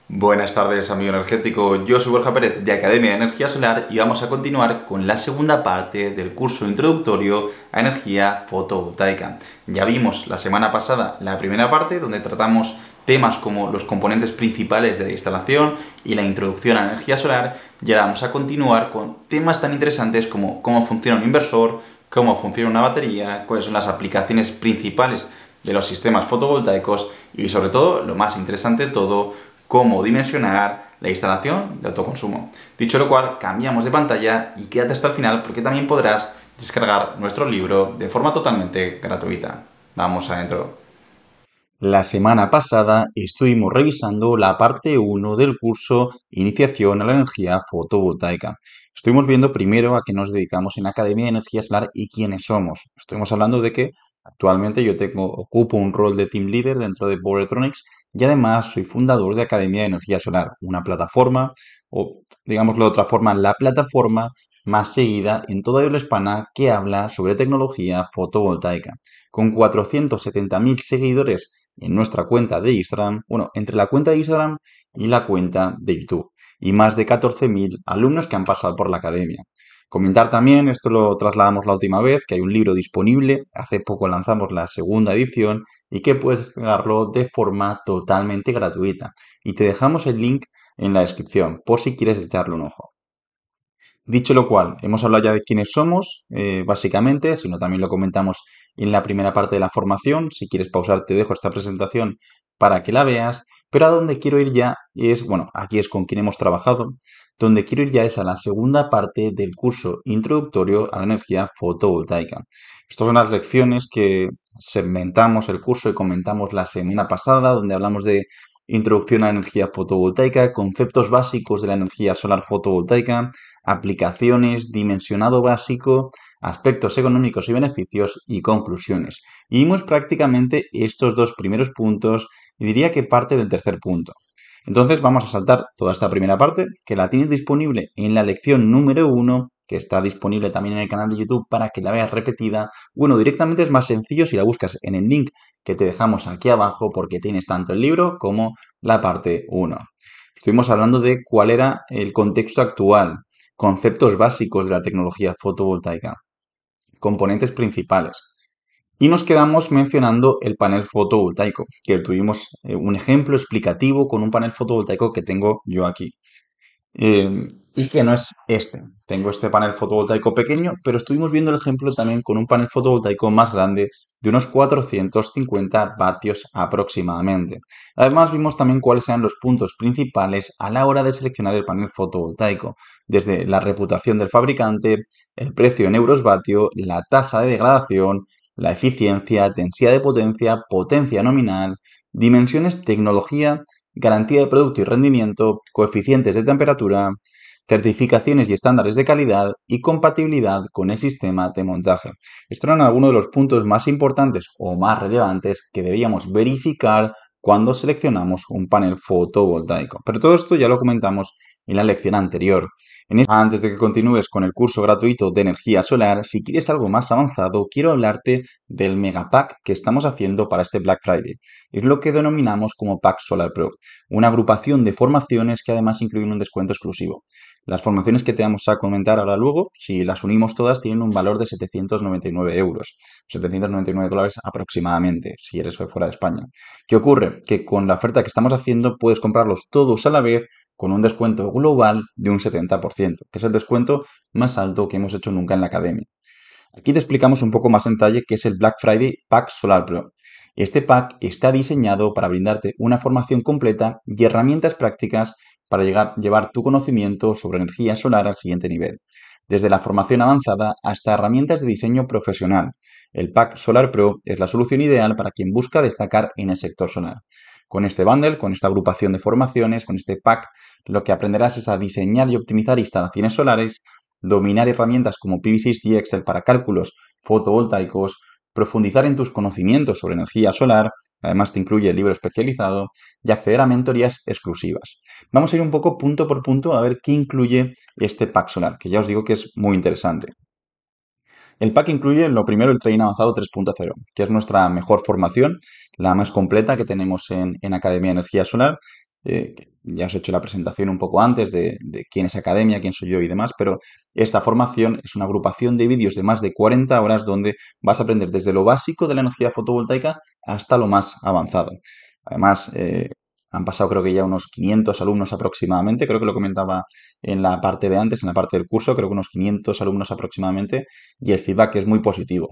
Buenas tardes, amigo energético. Yo soy Borja Pérez de Academia de Energía Solar y vamos a continuar con la segunda parte del curso introductorio a energía fotovoltaica. Ya vimos la semana pasada la primera parte donde tratamos temas como los componentes principales de la instalación y la introducción a la energía solar, y ahora vamos a continuar con temas tan interesantes como cómo funciona un inversor, cómo funciona una batería, cuáles son las aplicaciones principales de los sistemas fotovoltaicos y, sobre todo, lo más interesante de todo, cómo dimensionar la instalación de autoconsumo. Dicho lo cual, cambiamos de pantalla y quédate hasta el final porque también podrás descargar nuestro libro de forma totalmente gratuita. Vamos adentro. La semana pasada estuvimos revisando la parte uno del curso Iniciación a la energía fotovoltaica. Estuvimos viendo primero a qué nos dedicamos en Academia de Energía Solar y quiénes somos. Estuvimos hablando de que actualmente ocupo un rol de team leader dentro de Power Electronics y además soy fundador de Academia de Energía Solar, una plataforma, o digámoslo de otra forma, la plataforma más seguida en toda habla hispana que habla sobre tecnología fotovoltaica. Con 470.000 seguidores en nuestra cuenta de Instagram, bueno, entre la cuenta de Instagram y la cuenta de YouTube, y más de 14.000 alumnos que han pasado por la academia. Comentar también, esto lo trasladamos la última vez, que hay un libro disponible, hace poco lanzamos la segunda edición y que puedes descargarlo de forma totalmente gratuita. Y te dejamos el link en la descripción por si quieres echarle un ojo. Dicho lo cual, hemos hablado ya de quiénes somos, básicamente, sino también lo comentamos en la primera parte de la formación. Si quieres pausar, te dejo esta presentación para que la veas. Pero a donde quiero ir ya es, bueno, aquí es con quien hemos trabajado. Donde quiero ir ya es a la segunda parte del curso introductorio a la energía fotovoltaica. Estas son las lecciones que segmentamos el curso y comentamos la semana pasada, donde hablamos de introducción a la energía fotovoltaica, conceptos básicos de la energía solar fotovoltaica, aplicaciones, dimensionado básico, aspectos económicos y beneficios y conclusiones. Y vimos prácticamente estos dos primeros puntos y diría que parte del tercer punto. Entonces vamos a saltar toda esta primera parte, que la tienes disponible en la lección número uno, que está disponible también en el canal de YouTube para que la veas repetida. Bueno, directamente es más sencillo si la buscas en el link que te dejamos aquí abajo porque tienes tanto el libro como la parte uno. Estuvimos hablando de cuál era el contexto actual, conceptos básicos de la tecnología fotovoltaica, componentes principales. Y nos quedamos mencionando el panel fotovoltaico, que tuvimos un ejemplo explicativo con un panel fotovoltaico que tengo yo aquí. Y que no es este. Tengo este panel fotovoltaico pequeño, pero estuvimos viendo el ejemplo también con un panel fotovoltaico más grande de unos 450 vatios aproximadamente. Además, vimos también cuáles eran los puntos principales a la hora de seleccionar el panel fotovoltaico, desde la reputación del fabricante, el precio en euros vatio, la tasa de degradación, la eficiencia, densidad de potencia, potencia nominal, dimensiones, tecnología, garantía de producto y rendimiento, coeficientes de temperatura, certificaciones y estándares de calidad y compatibilidad con el sistema de montaje. Estos eran algunos de los puntos más importantes o más relevantes que debíamos verificar cuando seleccionamos un panel fotovoltaico. Pero todo esto ya lo comentamos en la lección anterior. Antes de que continúes con el curso gratuito de energía solar, si quieres algo más avanzado, quiero hablarte del Megapack que estamos haciendo para este Black Friday. Es lo que denominamos como Pack Solar Pro, una agrupación de formaciones que además incluyen un descuento exclusivo. Las formaciones que te vamos a comentar ahora luego, si las unimos todas, tienen un valor de 799 euros, 799 dólares aproximadamente, si eres fuera de España. ¿Qué ocurre? Que con la oferta que estamos haciendo puedes comprarlos todos a la vez con un descuento global de un 70%, que es el descuento más alto que hemos hecho nunca en la academia. Aquí te explicamos un poco más en detalle qué es el Black Friday Pack Solar Pro. Este pack está diseñado para brindarte una formación completa y herramientas prácticas para llevar tu conocimiento sobre energía solar al siguiente nivel. Desde la formación avanzada hasta herramientas de diseño profesional, el Pack Solar Pro es la solución ideal para quien busca destacar en el sector solar. Con este bundle, con esta agrupación de formaciones, con este pack, lo que aprenderás es a diseñar y optimizar instalaciones solares, dominar herramientas como PV6 y Excel para cálculos fotovoltaicos, profundizar en tus conocimientos sobre energía solar, además te incluye el libro especializado, y acceder a mentorías exclusivas. Vamos a ir un poco punto por punto a ver qué incluye este pack solar, que ya os digo que es muy interesante. El pack incluye lo primero el Training Avanzado 3.0, que es nuestra mejor formación, la más completa que tenemos en Academia de Energía Solar. Ya os he hecho la presentación un poco antes de quién es Academia, quién soy yo y demás, pero esta formación es una agrupación de vídeos de más de 40 horas donde vas a aprender desde lo básico de la energía fotovoltaica hasta lo más avanzado. Además, han pasado creo que ya unos 500 alumnos aproximadamente, creo que lo comentaba en la parte de antes, en la parte del curso, creo que unos 500 alumnos aproximadamente, y el feedback es muy positivo.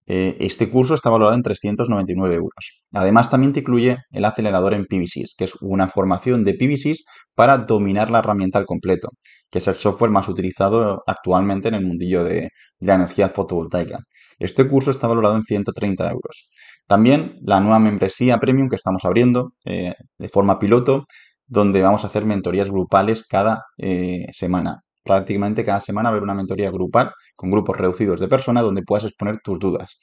Este curso está valorado en 399 euros. Además, también te incluye el acelerador en PVSys, que es una formación de PVSys para dominar la herramienta al completo, que es el software más utilizado actualmente en el mundillo de la energía fotovoltaica. Este curso está valorado en 130 euros. También la nueva membresía premium que estamos abriendo de forma piloto, donde vamos a hacer mentorías grupales cada semana. Prácticamente cada semana va a haber una mentoría grupal con grupos reducidos de personas donde puedas exponer tus dudas.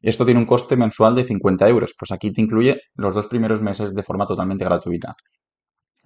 Esto tiene un coste mensual de 50 euros, pues aquí te incluye los 2 primeros meses de forma totalmente gratuita.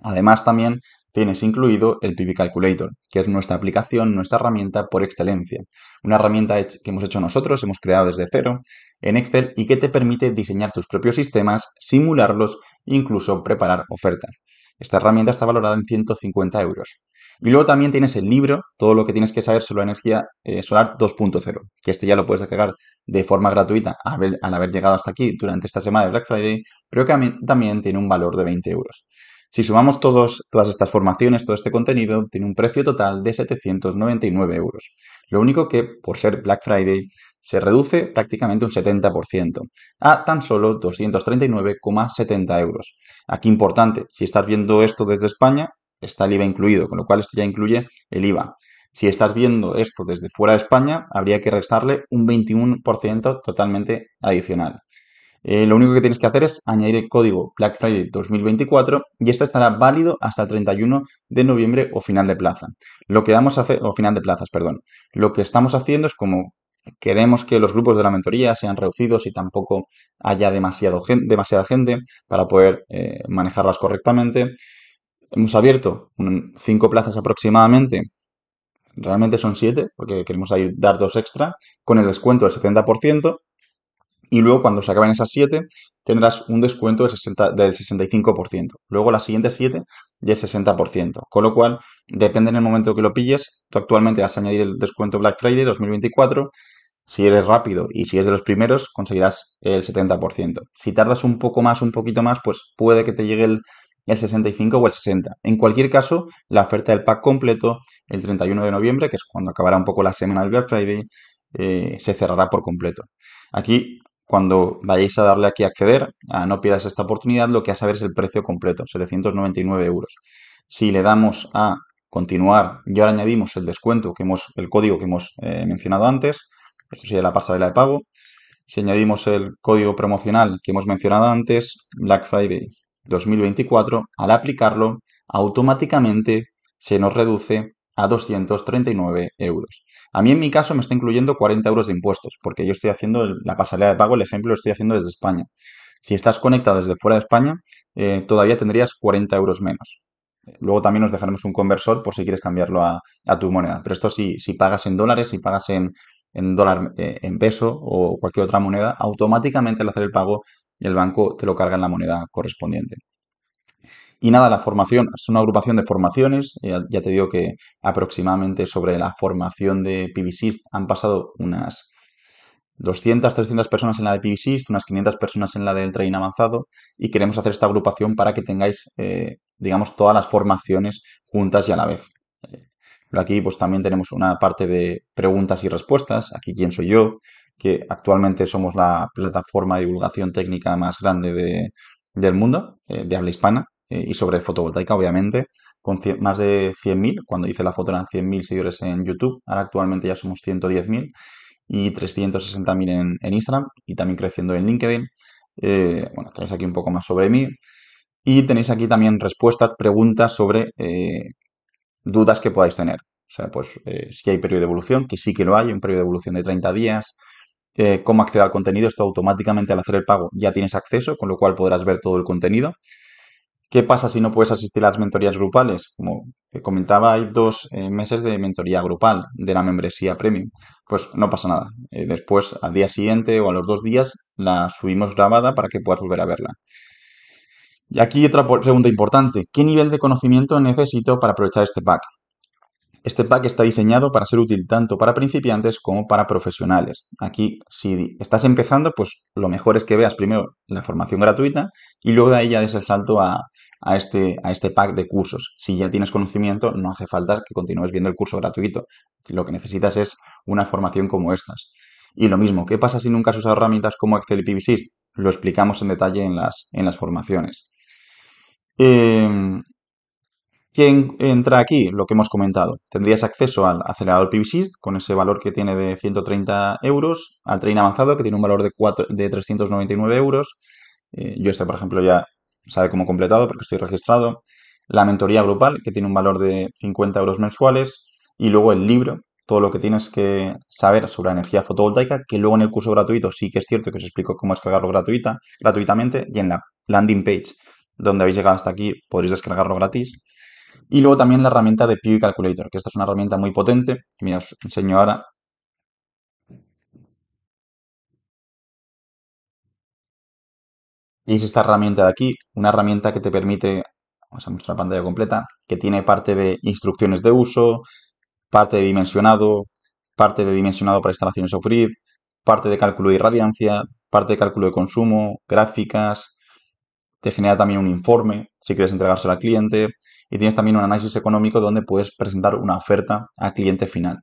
Además, también tienes incluido el PV Calculator, que es nuestra aplicación, nuestra herramienta por excelencia. Una herramienta que hemos hecho nosotros, hemos creado desde cero en Excel y que te permite diseñar tus propios sistemas, simularlos e incluso preparar ofertas. Esta herramienta está valorada en 150 euros. Y luego también tienes el libro, todo lo que tienes que saber sobre la energía solar 2.0, que este ya lo puedes descargar de forma gratuita al haber llegado hasta aquí durante esta semana de Black Friday, pero que también tiene un valor de 20 euros. Si sumamos todas estas formaciones, todo este contenido, tiene un precio total de 799 euros. Lo único que, por ser Black Friday, se reduce prácticamente un 70% a tan solo 239,70 euros. Aquí importante, si estás viendo esto desde España, está el IVA incluido, con lo cual esto ya incluye el IVA. Si estás viendo esto desde fuera de España, habría que restarle un 21% totalmente adicional. Lo único que tienes que hacer es añadir el código Black Friday 2024 y este estará válido hasta el 31 de noviembre o final de plaza. Lo que vamos a hacer, o final de plazas, perdón. Lo que estamos haciendo es como queremos que los grupos de la mentoría sean reducidos y tampoco haya demasiada gente para poder manejarlas correctamente. Hemos abierto 5 plazas aproximadamente. Realmente son 7 porque queremos dar 2 extra con el descuento del 70%. Y luego, cuando se acaben esas 7, tendrás un descuento del 65%. Luego, las siguientes 7 del 60%. Con lo cual, depende en el momento que lo pilles. Tú actualmente vas a añadir el descuento Black Friday 2024. Si eres rápido y si es de los primeros, conseguirás el 70%. Si tardas un poco más, un poquito más, pues puede que te llegue el 65 o el 60. En cualquier caso, la oferta del pack completo, el 31 de noviembre, que es cuando acabará un poco la semana del Black Friday, se cerrará por completo. Aquí, cuando vayáis a darle aquí a acceder, a no pierdas esta oportunidad, lo que vas a ver es el precio completo, 799 euros. Si le damos a continuar y ahora añadimos el descuento, el código que hemos mencionado antes, esto sería la pasarela de pago. Si añadimos el código promocional que hemos mencionado antes, Black Friday 2024, al aplicarlo, automáticamente se nos reduce a 239 euros. A mí en mi caso me está incluyendo 40 euros de impuestos, porque yo estoy haciendo la pasarela de pago, el ejemplo lo estoy haciendo desde España. Si estás conectado desde fuera de España, todavía tendrías 40 euros menos. Luego también nos dejaremos un conversor por si quieres cambiarlo a tu moneda. Pero esto si pagas en dólares, si pagas en dólar, en peso o cualquier otra moneda, automáticamente al hacer el pago el banco te lo carga en la moneda correspondiente. Y nada, la formación es una agrupación de formaciones. Ya te digo que aproximadamente sobre la formación de PVSys han pasado unas 200, 300 personas en la de PVSys, unas 500 personas en la del training avanzado y queremos hacer esta agrupación para que tengáis, digamos, todas las formaciones juntas y a la vez. Aquí pues también tenemos una parte de preguntas y respuestas. Aquí quién soy yo, que actualmente somos la plataforma de divulgación técnica más grande del mundo, de habla hispana, y sobre fotovoltaica, obviamente, con más de 100.000. Cuando hice la foto eran 100.000 seguidores en YouTube, ahora actualmente ya somos 110.000 y 360.000 en Instagram y también creciendo en LinkedIn. Bueno, tenéis aquí un poco más sobre mí y tenéis aquí también respuestas, preguntas sobre dudas que podáis tener. O sea, pues si hay periodo de evolución, que sí que lo hay, un periodo de evolución de 30 días. Cómo acceder al contenido, esto automáticamente al hacer el pago ya tienes acceso, con lo cual podrás ver todo el contenido. ¿Qué pasa si no puedes asistir a las mentorías grupales? Como comentaba, hay 2 meses de mentoría grupal de la membresía premium. Pues no pasa nada. Después, al día siguiente o a los 2 días, la subimos grabada para que puedas volver a verla. Y aquí otra pregunta importante. ¿Qué nivel de conocimiento necesito para aprovechar este pack? Este pack está diseñado para ser útil tanto para principiantes como para profesionales. Aquí, si estás empezando, pues lo mejor es que veas primero la formación gratuita y luego de ahí ya des el salto a este pack de cursos. Si ya tienes conocimiento, no hace falta que continúes viendo el curso gratuito. Lo que necesitas es una formación como estas. Y lo mismo, ¿qué pasa si nunca has usado herramientas como Excel y PVSys? Lo explicamos en detalle en las formaciones. Eh, ¿Quién entra aquí? Lo que hemos comentado. Tendrías acceso al acelerador PVSys con ese valor que tiene de 130 euros, al training avanzado que tiene un valor de 399 euros. Yo este, por ejemplo, ya sabe cómo completado porque estoy registrado. La mentoría grupal que tiene un valor de 50 euros mensuales. Y luego el libro, todo lo que tienes que saber sobre la energía fotovoltaica, que luego en el curso gratuito sí que es cierto que os explico cómo descargarlo gratuitamente y en la landing page donde habéis llegado hasta aquí podréis descargarlo gratis. Y luego también la herramienta de PV Calculator, que esta es una herramienta muy potente. Mira, os enseño ahora. Y es esta herramienta de aquí, una herramienta que te permite, vamos a mostrar pantalla completa, que tiene parte de instrucciones de uso, parte de dimensionado para instalaciones off-grid, parte de cálculo de irradiancia, parte de cálculo de consumo, gráficas, te genera también un informe si quieres entregárselo al cliente y tienes también un análisis económico donde puedes presentar una oferta al cliente final.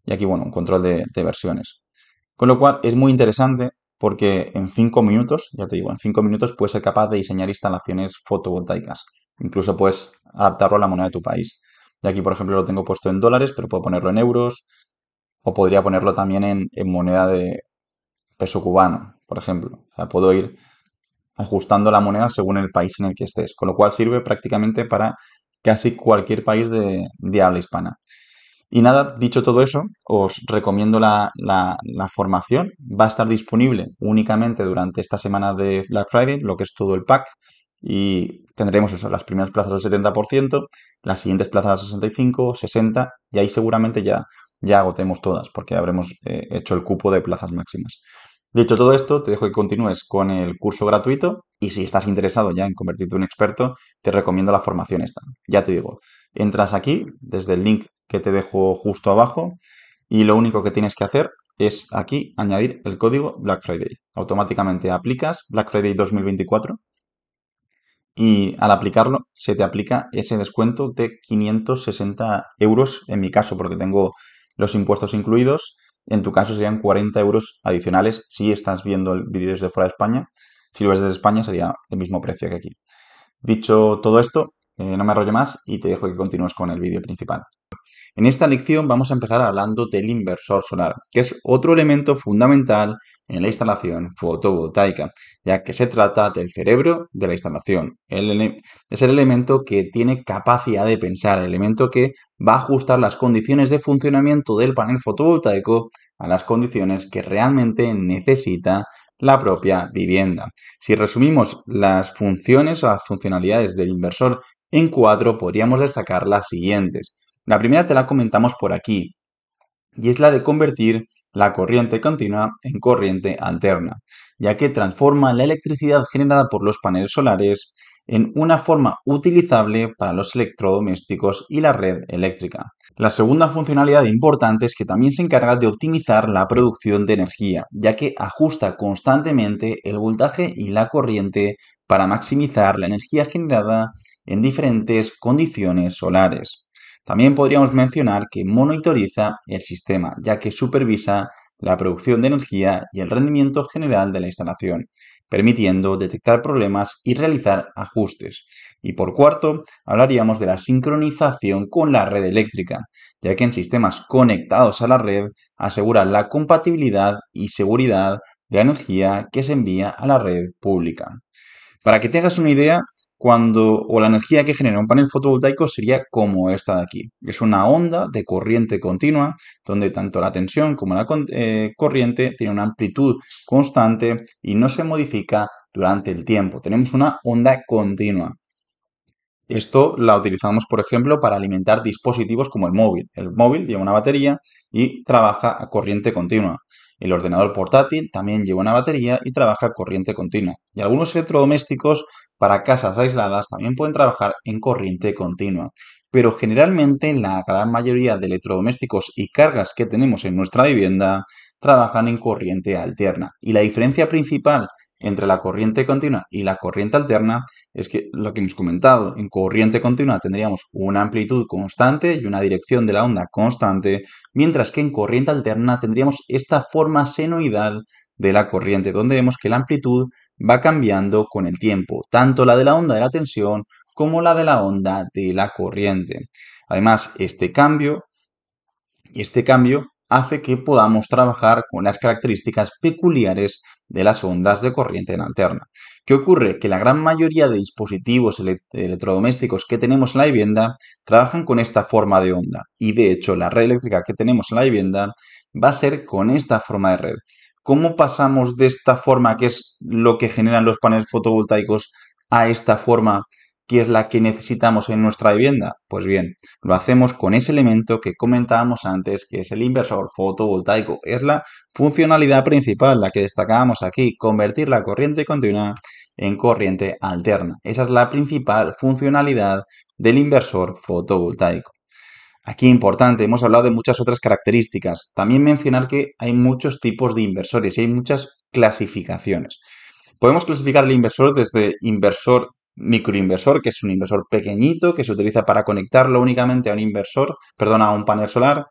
Y aquí, bueno, un control de versiones. Con lo cual es muy interesante porque en 5 minutos, ya te digo, en 5 minutos puedes ser capaz de diseñar instalaciones fotovoltaicas. Incluso puedes adaptarlo a la moneda de tu país. Y aquí, por ejemplo, lo tengo puesto en dólares, pero puedo ponerlo en euros o podría ponerlo también en moneda de peso cubano, por ejemplo. O sea, puedo ir ajustando la moneda según el país en el que estés, con lo cual sirve prácticamente para casi cualquier país de habla hispana. Y nada, dicho todo eso, os recomiendo la formación. Va a estar disponible únicamente durante esta semana de Black Friday, lo que es todo el pack. Y tendremos eso, las primeras plazas al 70%, las siguientes plazas al 65, 60, y ahí seguramente ya agotemos todas, porque habremos hecho el cupo de plazas máximas. Dicho todo esto, te dejo que continúes con el curso gratuito y si estás interesado ya en convertirte en un experto, te recomiendo la formación esta. Ya te digo, entras aquí desde el link que te dejo justo abajo y lo único que tienes que hacer es aquí añadir el código Black Friday. Automáticamente aplicas Black Friday 2024 y al aplicarlo se te aplica ese descuento de 560 euros en mi caso porque tengo los impuestos incluidos. En tu caso serían 40 euros adicionales si estás viendo el vídeo desde fuera de España. Si lo ves desde España sería el mismo precio que aquí. Dicho todo esto, no me arrollo más y te dejo que continúes con el vídeo principal. En esta lección vamos a empezar hablando del inversor solar, que es otro elemento fundamental en la instalación fotovoltaica, ya que se trata del cerebro de la instalación. Es el elemento que tiene capacidad de pensar, el elemento que va a ajustar las condiciones de funcionamiento del panel fotovoltaico a las condiciones que realmente necesita la propia vivienda. Si resumimos las funciones o las funcionalidades del inversor en cuatro, podríamos destacar las siguientes. La primera te la comentamos por aquí y es la de convertir la corriente continua en corriente alterna, ya que transforma la electricidad generada por los paneles solares en una forma utilizable para los electrodomésticos y la red eléctrica. La segunda funcionalidad importante es que también se encarga de optimizar la producción de energía, ya que ajusta constantemente el voltaje y la corriente para maximizar la energía generada en diferentes condiciones solares. También podríamos mencionar que monitoriza el sistema, ya que supervisa la producción de energía y el rendimiento general de la instalación, permitiendo detectar problemas y realizar ajustes. Y por cuarto, hablaríamos de la sincronización con la red eléctrica, ya que en sistemas conectados a la red asegura la compatibilidad y seguridad de la energía que se envía a la red pública. Para que tengas una idea, la energía que genera un panel fotovoltaico sería como esta de aquí. Es una onda de corriente continua, donde tanto la tensión como la corriente tiene una amplitud constante y no se modifica durante el tiempo. Tenemos una onda continua. Esto la utilizamos, por ejemplo, para alimentar dispositivos como el móvil. El móvil lleva una batería y trabaja a corriente continua. El ordenador portátil también lleva una batería y trabaja a corriente continua. Y algunos electrodomésticos para casas aisladas también pueden trabajar en corriente continua. Pero generalmente la gran mayoría de electrodomésticos y cargas que tenemos en nuestra vivienda trabajan en corriente alterna. Y la diferencia principal entre la corriente continua y la corriente alterna es que lo que hemos comentado, en corriente continua tendríamos una amplitud constante y una dirección de la onda constante, mientras que en corriente alterna tendríamos esta forma senoidal de la corriente, donde vemos que la amplitud va cambiando con el tiempo, tanto la de la onda de la tensión como la de la onda de la corriente. Además, este cambio hace que podamos trabajar con las características peculiares de las ondas de corriente en alterna. ¿Qué ocurre? Que la gran mayoría de dispositivos electrodomésticos que tenemos en la vivienda trabajan con esta forma de onda y de hecho la red eléctrica que tenemos en la vivienda va a ser con esta forma de red. ¿Cómo pasamos de esta forma, que es lo que generan los paneles fotovoltaicos, a esta forma que es la que necesitamos en nuestra vivienda? Pues bien, lo hacemos con ese elemento que comentábamos antes, que es el inversor fotovoltaico. Es la funcionalidad principal, la que destacábamos aquí, convertir la corriente continua en corriente alterna. Esa es la principal funcionalidad del inversor fotovoltaico. Aquí importante, hemos hablado de muchas otras características. También mencionar que hay muchos tipos de inversores y hay muchas clasificaciones. Podemos clasificar el inversor desde inversor microinversor, que es un inversor pequeñito que se utiliza para conectarlo únicamente a a un panel solar,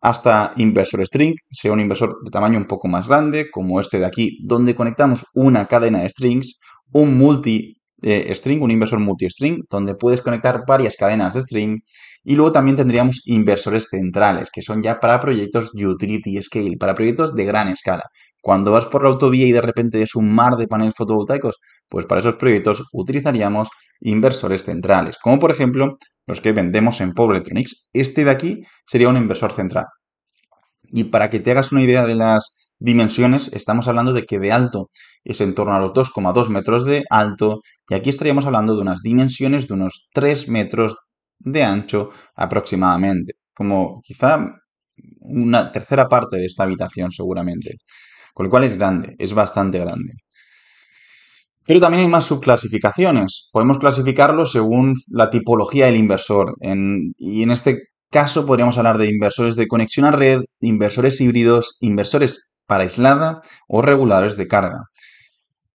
hasta inversor string, sea un inversor de tamaño un poco más grande, como este de aquí, donde conectamos una cadena de strings, un multi-string, un inversor multi-string, donde puedes conectar varias cadenas de string, y luego también tendríamos inversores centrales, que son ya para proyectos utility scale, para proyectos de gran escala. Cuando vas por la autovía y de repente ves un mar de paneles fotovoltaicos, pues para esos proyectos utilizaríamos inversores centrales, como por ejemplo los que vendemos en Power Electronics. Este de aquí sería un inversor central. Y para que te hagas una idea de las dimensiones, estamos hablando de que de alto es en torno a los 2,2 metros de alto y aquí estaríamos hablando de unas dimensiones de unos 3 metros de ancho aproximadamente, como quizá una tercera parte de esta habitación seguramente, con lo cual es grande, es bastante grande. Pero también hay más subclasificaciones. Podemos clasificarlo según la tipología del inversor. Y en este caso podríamos hablar de inversores de conexión a red, inversores híbridos, inversores para aislada o reguladores de carga.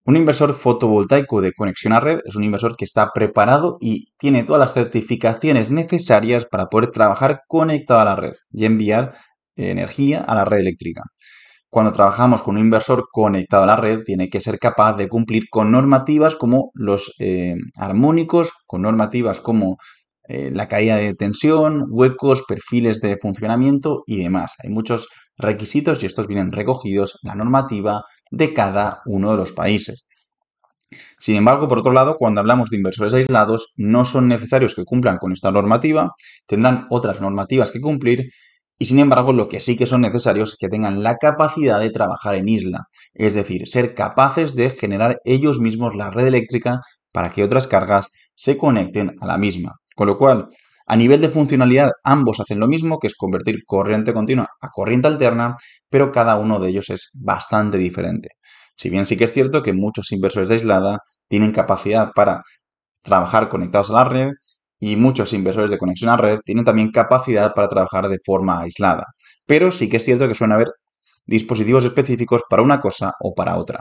Un inversor fotovoltaico de conexión a red es un inversor que está preparado y tiene todas las certificaciones necesarias para poder trabajar conectado a la red y enviar energía a la red eléctrica. Cuando trabajamos con un inversor conectado a la red, tiene que ser capaz de cumplir con normativas como los armónicos, con normativas como la caída de tensión, huecos, perfiles de funcionamiento y demás. Hay muchos requisitos y estos vienen recogidos en la normativa de cada uno de los países. Sin embargo, por otro lado, cuando hablamos de inversores aislados, no son necesarios que cumplan con esta normativa, tendrán otras normativas que cumplir y sin embargo lo que sí que son necesarios es que tengan la capacidad de trabajar en isla, es decir, ser capaces de generar ellos mismos la red eléctrica para que otras cargas se conecten a la misma. Con lo cual, a nivel de funcionalidad, ambos hacen lo mismo, que es convertir corriente continua a corriente alterna, pero cada uno de ellos es bastante diferente. Si bien sí que es cierto que muchos inversores de aislada tienen capacidad para trabajar conectados a la red y muchos inversores de conexión a red tienen también capacidad para trabajar de forma aislada. Pero sí que es cierto que suelen haber dispositivos específicos para una cosa o para otra.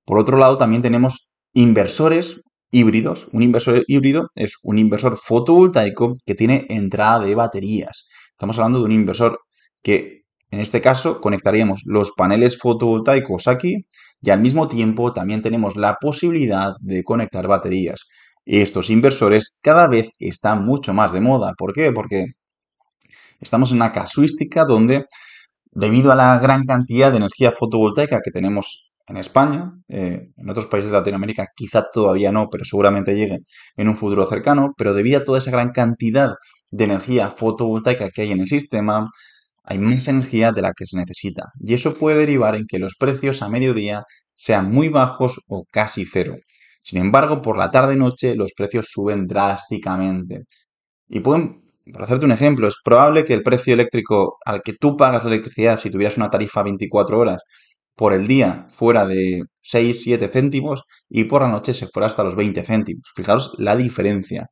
Por otro lado, también tenemos inversores híbridos. Un inversor híbrido es un inversor fotovoltaico que tiene entrada de baterías. Estamos hablando de un inversor que, en este caso, conectaríamos los paneles fotovoltaicos aquí y al mismo tiempo también tenemos la posibilidad de conectar baterías. Estos inversores cada vez están mucho más de moda. ¿Por qué? Porque estamos en una casuística donde, debido a la gran cantidad de energía fotovoltaica que tenemos en España, en otros países de Latinoamérica quizá todavía no, pero seguramente llegue en un futuro cercano, pero debido a toda esa gran cantidad de energía fotovoltaica que hay en el sistema, hay más energía de la que se necesita. Y eso puede derivar en que los precios a mediodía sean muy bajos o casi cero. Sin embargo, por la tarde-noche los precios suben drásticamente. Y por hacerte un ejemplo, es probable que el precio eléctrico al que tú pagas la electricidad si tuvieras una tarifa 24 horas por el día fuera de 6-7 céntimos y por la noche se fuera hasta los 20 céntimos. Fijaros la diferencia.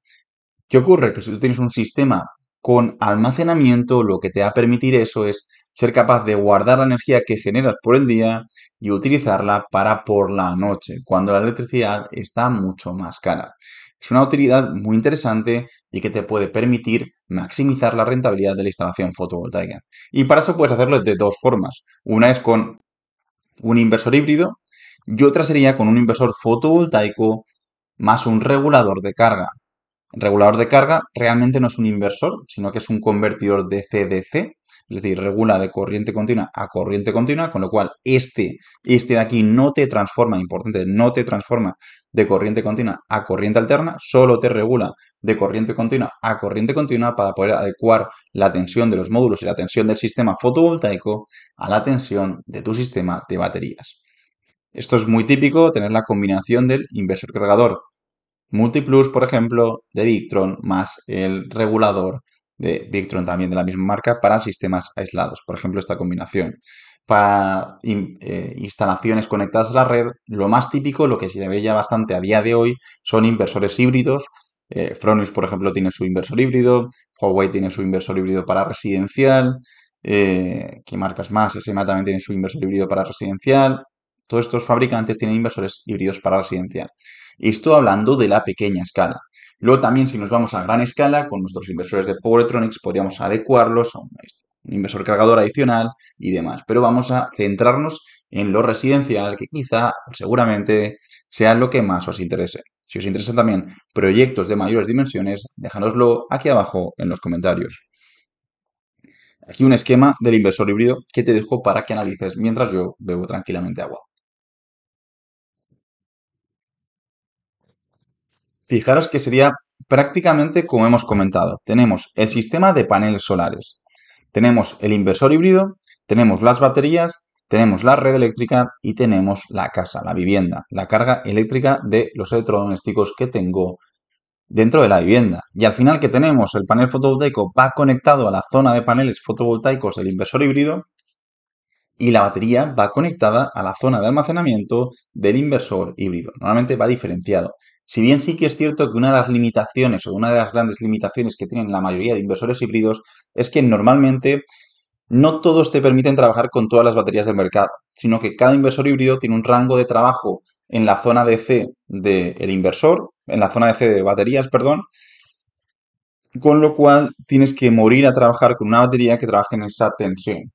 ¿Qué ocurre? Que si tú tienes un sistema con almacenamiento, lo que te va a permitir eso es ser capaz de guardar la energía que generas por el día y utilizarla para por la noche, cuando la electricidad está mucho más cara. Es una utilidad muy interesante y que te puede permitir maximizar la rentabilidad de la instalación fotovoltaica. Y para eso puedes hacerlo de dos formas. Una es con un inversor híbrido y otra sería con un inversor fotovoltaico más un regulador de carga. El regulador de carga realmente no es un inversor, sino que es un convertidor DC-DC, es decir, regula de corriente continua a corriente continua, con lo cual este de aquí no te transforma, importante, no te transforma de corriente continua a corriente alterna, solo te regula de corriente continua a corriente continua para poder adecuar la tensión de los módulos y la tensión del sistema fotovoltaico a la tensión de tu sistema de baterías. Esto es muy típico, tener la combinación del inversor cargador Multiplus, por ejemplo, de Victron, más el regulador de Victron también de la misma marca para sistemas aislados. Por ejemplo, esta combinación. Para instalaciones conectadas a la red, lo más típico, lo que se ve ya bastante a día de hoy, son inversores híbridos. Fronius, por ejemplo, tiene su inversor híbrido. Huawei tiene su inversor híbrido para residencial. ¿Qué marcas más? SMA también tiene su inversor híbrido para residencial. Todos estos fabricantes tienen inversores híbridos para residencial. Y estoy hablando de la pequeña escala. Luego también si nos vamos a gran escala, con nuestros inversores de Power Electronics podríamos adecuarlos a un inversor cargador adicional y demás. Pero vamos a centrarnos en lo residencial, que quizá o seguramente sea lo que más os interese. Si os interesan también proyectos de mayores dimensiones, déjanoslo aquí abajo en los comentarios. Aquí un esquema del inversor híbrido que te dejo para que analices mientras yo bebo tranquilamente agua. Fijaros que sería prácticamente como hemos comentado. Tenemos el sistema de paneles solares, tenemos el inversor híbrido, tenemos las baterías, tenemos la red eléctrica y tenemos la casa, la vivienda, la carga eléctrica de los electrodomésticos que tengo dentro de la vivienda. Y al final que tenemos el panel fotovoltaico va conectado a la zona de paneles fotovoltaicos del inversor híbrido y la batería va conectada a la zona de almacenamiento del inversor híbrido. Normalmente va diferenciado. Si bien sí que es cierto que una de las limitaciones o una de las grandes limitaciones que tienen la mayoría de inversores híbridos es que normalmente no todos te permiten trabajar con todas las baterías del mercado, sino que cada inversor híbrido tiene un rango de trabajo en la zona de C del inversor, en la zona de C de baterías, perdón, con lo cual tienes que morir a trabajar con una batería que trabaje en esa tensión.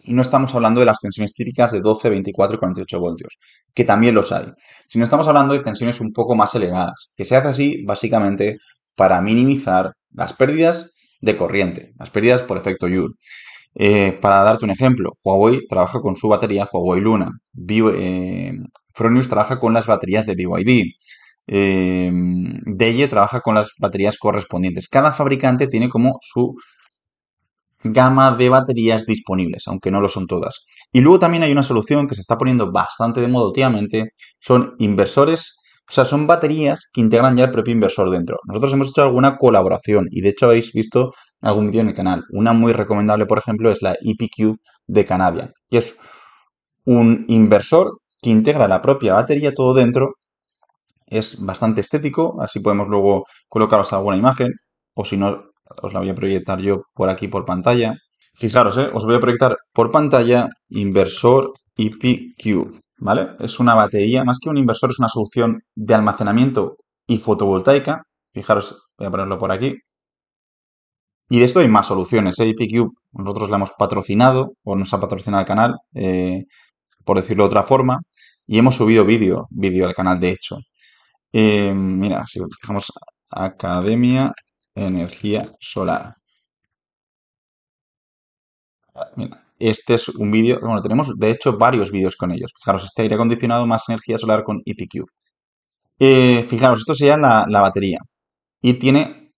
Y no estamos hablando de las tensiones típicas de 12, 24 y 48 voltios, que también los hay, sino estamos hablando de tensiones un poco más elevadas, que se hace así básicamente para minimizar las pérdidas de corriente, las pérdidas por efecto Joule. Para darte un ejemplo, Huawei trabaja con su batería Huawei Luna, Fronius trabaja con las baterías de BYD, Deye trabaja con las baterías correspondientes. Cada fabricante tiene como su gama de baterías disponibles, aunque no lo son todas. Y luego también hay una solución que se está poniendo bastante de moda últimamente, son inversores, o sea, son baterías que integran ya el propio inversor dentro. Nosotros hemos hecho alguna colaboración y de hecho habéis visto algún vídeo en el canal. Una muy recomendable, por ejemplo, es la EPQ de Canavia, que es un inversor que integra la propia batería todo dentro. Es bastante estético, así podemos luego colocaros alguna imagen, o si no, os la voy a proyectar yo por aquí por pantalla. Fijaros, os voy a proyectar por pantalla inversor EPQ, ¿vale? Es una batería, más que un inversor, es una solución de almacenamiento y fotovoltaica. Fijaros, voy a ponerlo por aquí. Y de esto hay más soluciones. EPQ, nosotros la hemos patrocinado, o nos ha patrocinado el canal, por decirlo de otra forma, y hemos subido vídeo al canal, de hecho. Mira, si fijamos Academia Energía Solar. Mira, este es un vídeo, bueno, tenemos de hecho varios vídeos con ellos. Fijaros, este aire acondicionado más energía solar con EPQ. Fijaros, esto sería la batería. Y tiene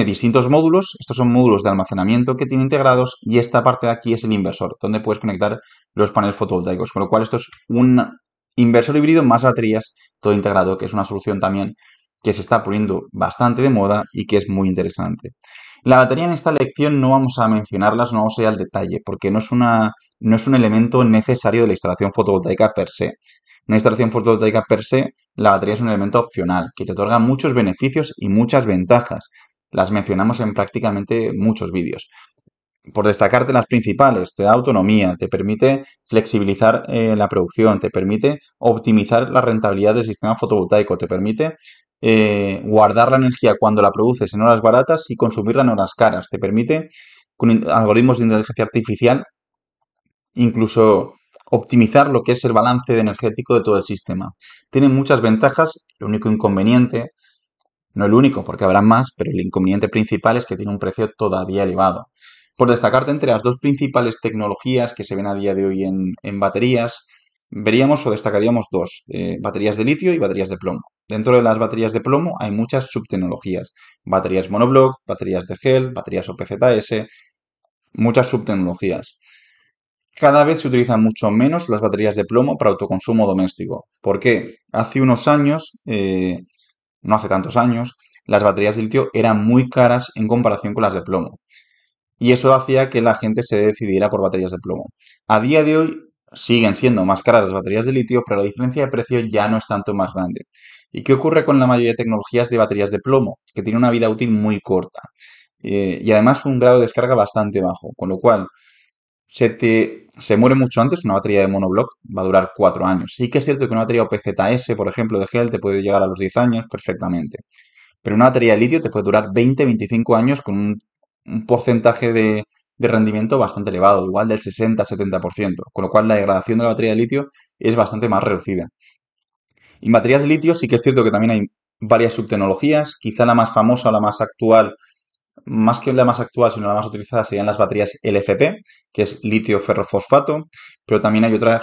distintos módulos. Estos son módulos de almacenamiento que tiene integrados. Y esta parte de aquí es el inversor, donde puedes conectar los paneles fotovoltaicos. Con lo cual, esto es un inversor híbrido más baterías, todo integrado, que es una solución también que se está poniendo bastante de moda y que es muy interesante. La batería en esta lección no vamos a mencionarlas, no vamos a ir al detalle, porque no es un elemento necesario de la instalación fotovoltaica per se. Una instalación fotovoltaica per se, la batería es un elemento opcional, que te otorga muchos beneficios y muchas ventajas. Las mencionamos en prácticamente muchos vídeos. Por destacarte las principales, te da autonomía, te permite flexibilizar la producción, te permite optimizar la rentabilidad del sistema fotovoltaico, te permite guardar la energía cuando la produces en horas baratas y consumirla en horas caras, te permite con algoritmos de inteligencia artificial incluso optimizar lo que es el balance energético de todo el sistema. Tiene muchas ventajas, el único inconveniente, no el único porque habrá más, pero el inconveniente principal es que tiene un precio todavía elevado. Por destacarte entre las dos principales tecnologías que se ven a día de hoy en baterías, veríamos o destacaríamos dos, baterías de litio y baterías de plomo. Dentro de las baterías de plomo hay muchas subtecnologías, baterías monobloc, baterías de gel, baterías OPZS, muchas subtecnologías. Cada vez se utilizan mucho menos las baterías de plomo para autoconsumo doméstico. ¿Por qué? Hace unos años, no hace tantos años, las baterías de litio eran muy caras en comparación con las de plomo. Y eso hacía que la gente se decidiera por baterías de plomo. A día de hoy siguen siendo más caras las baterías de litio, pero la diferencia de precio ya no es tanto más grande. ¿Y qué ocurre con la mayoría de tecnologías de baterías de plomo? Que tiene una vida útil muy corta. Y además un grado de descarga bastante bajo, con lo cual se muere mucho antes. Una batería de monobloc va a durar 4 años. Sí que es cierto que una batería OPZS, por ejemplo, de gel, te puede llegar a los 10 años perfectamente. Pero una batería de litio te puede durar 20-25 años con un porcentaje de rendimiento bastante elevado, igual del 60-70%, con lo cual la degradación de la batería de litio es bastante más reducida. Y en baterías de litio sí que es cierto que también hay varias subtecnologías, quizá la más famosa o la más actual, más que la más actual, sino la más utilizada serían las baterías LFP, que es litio ferrofosfato, pero también hay otra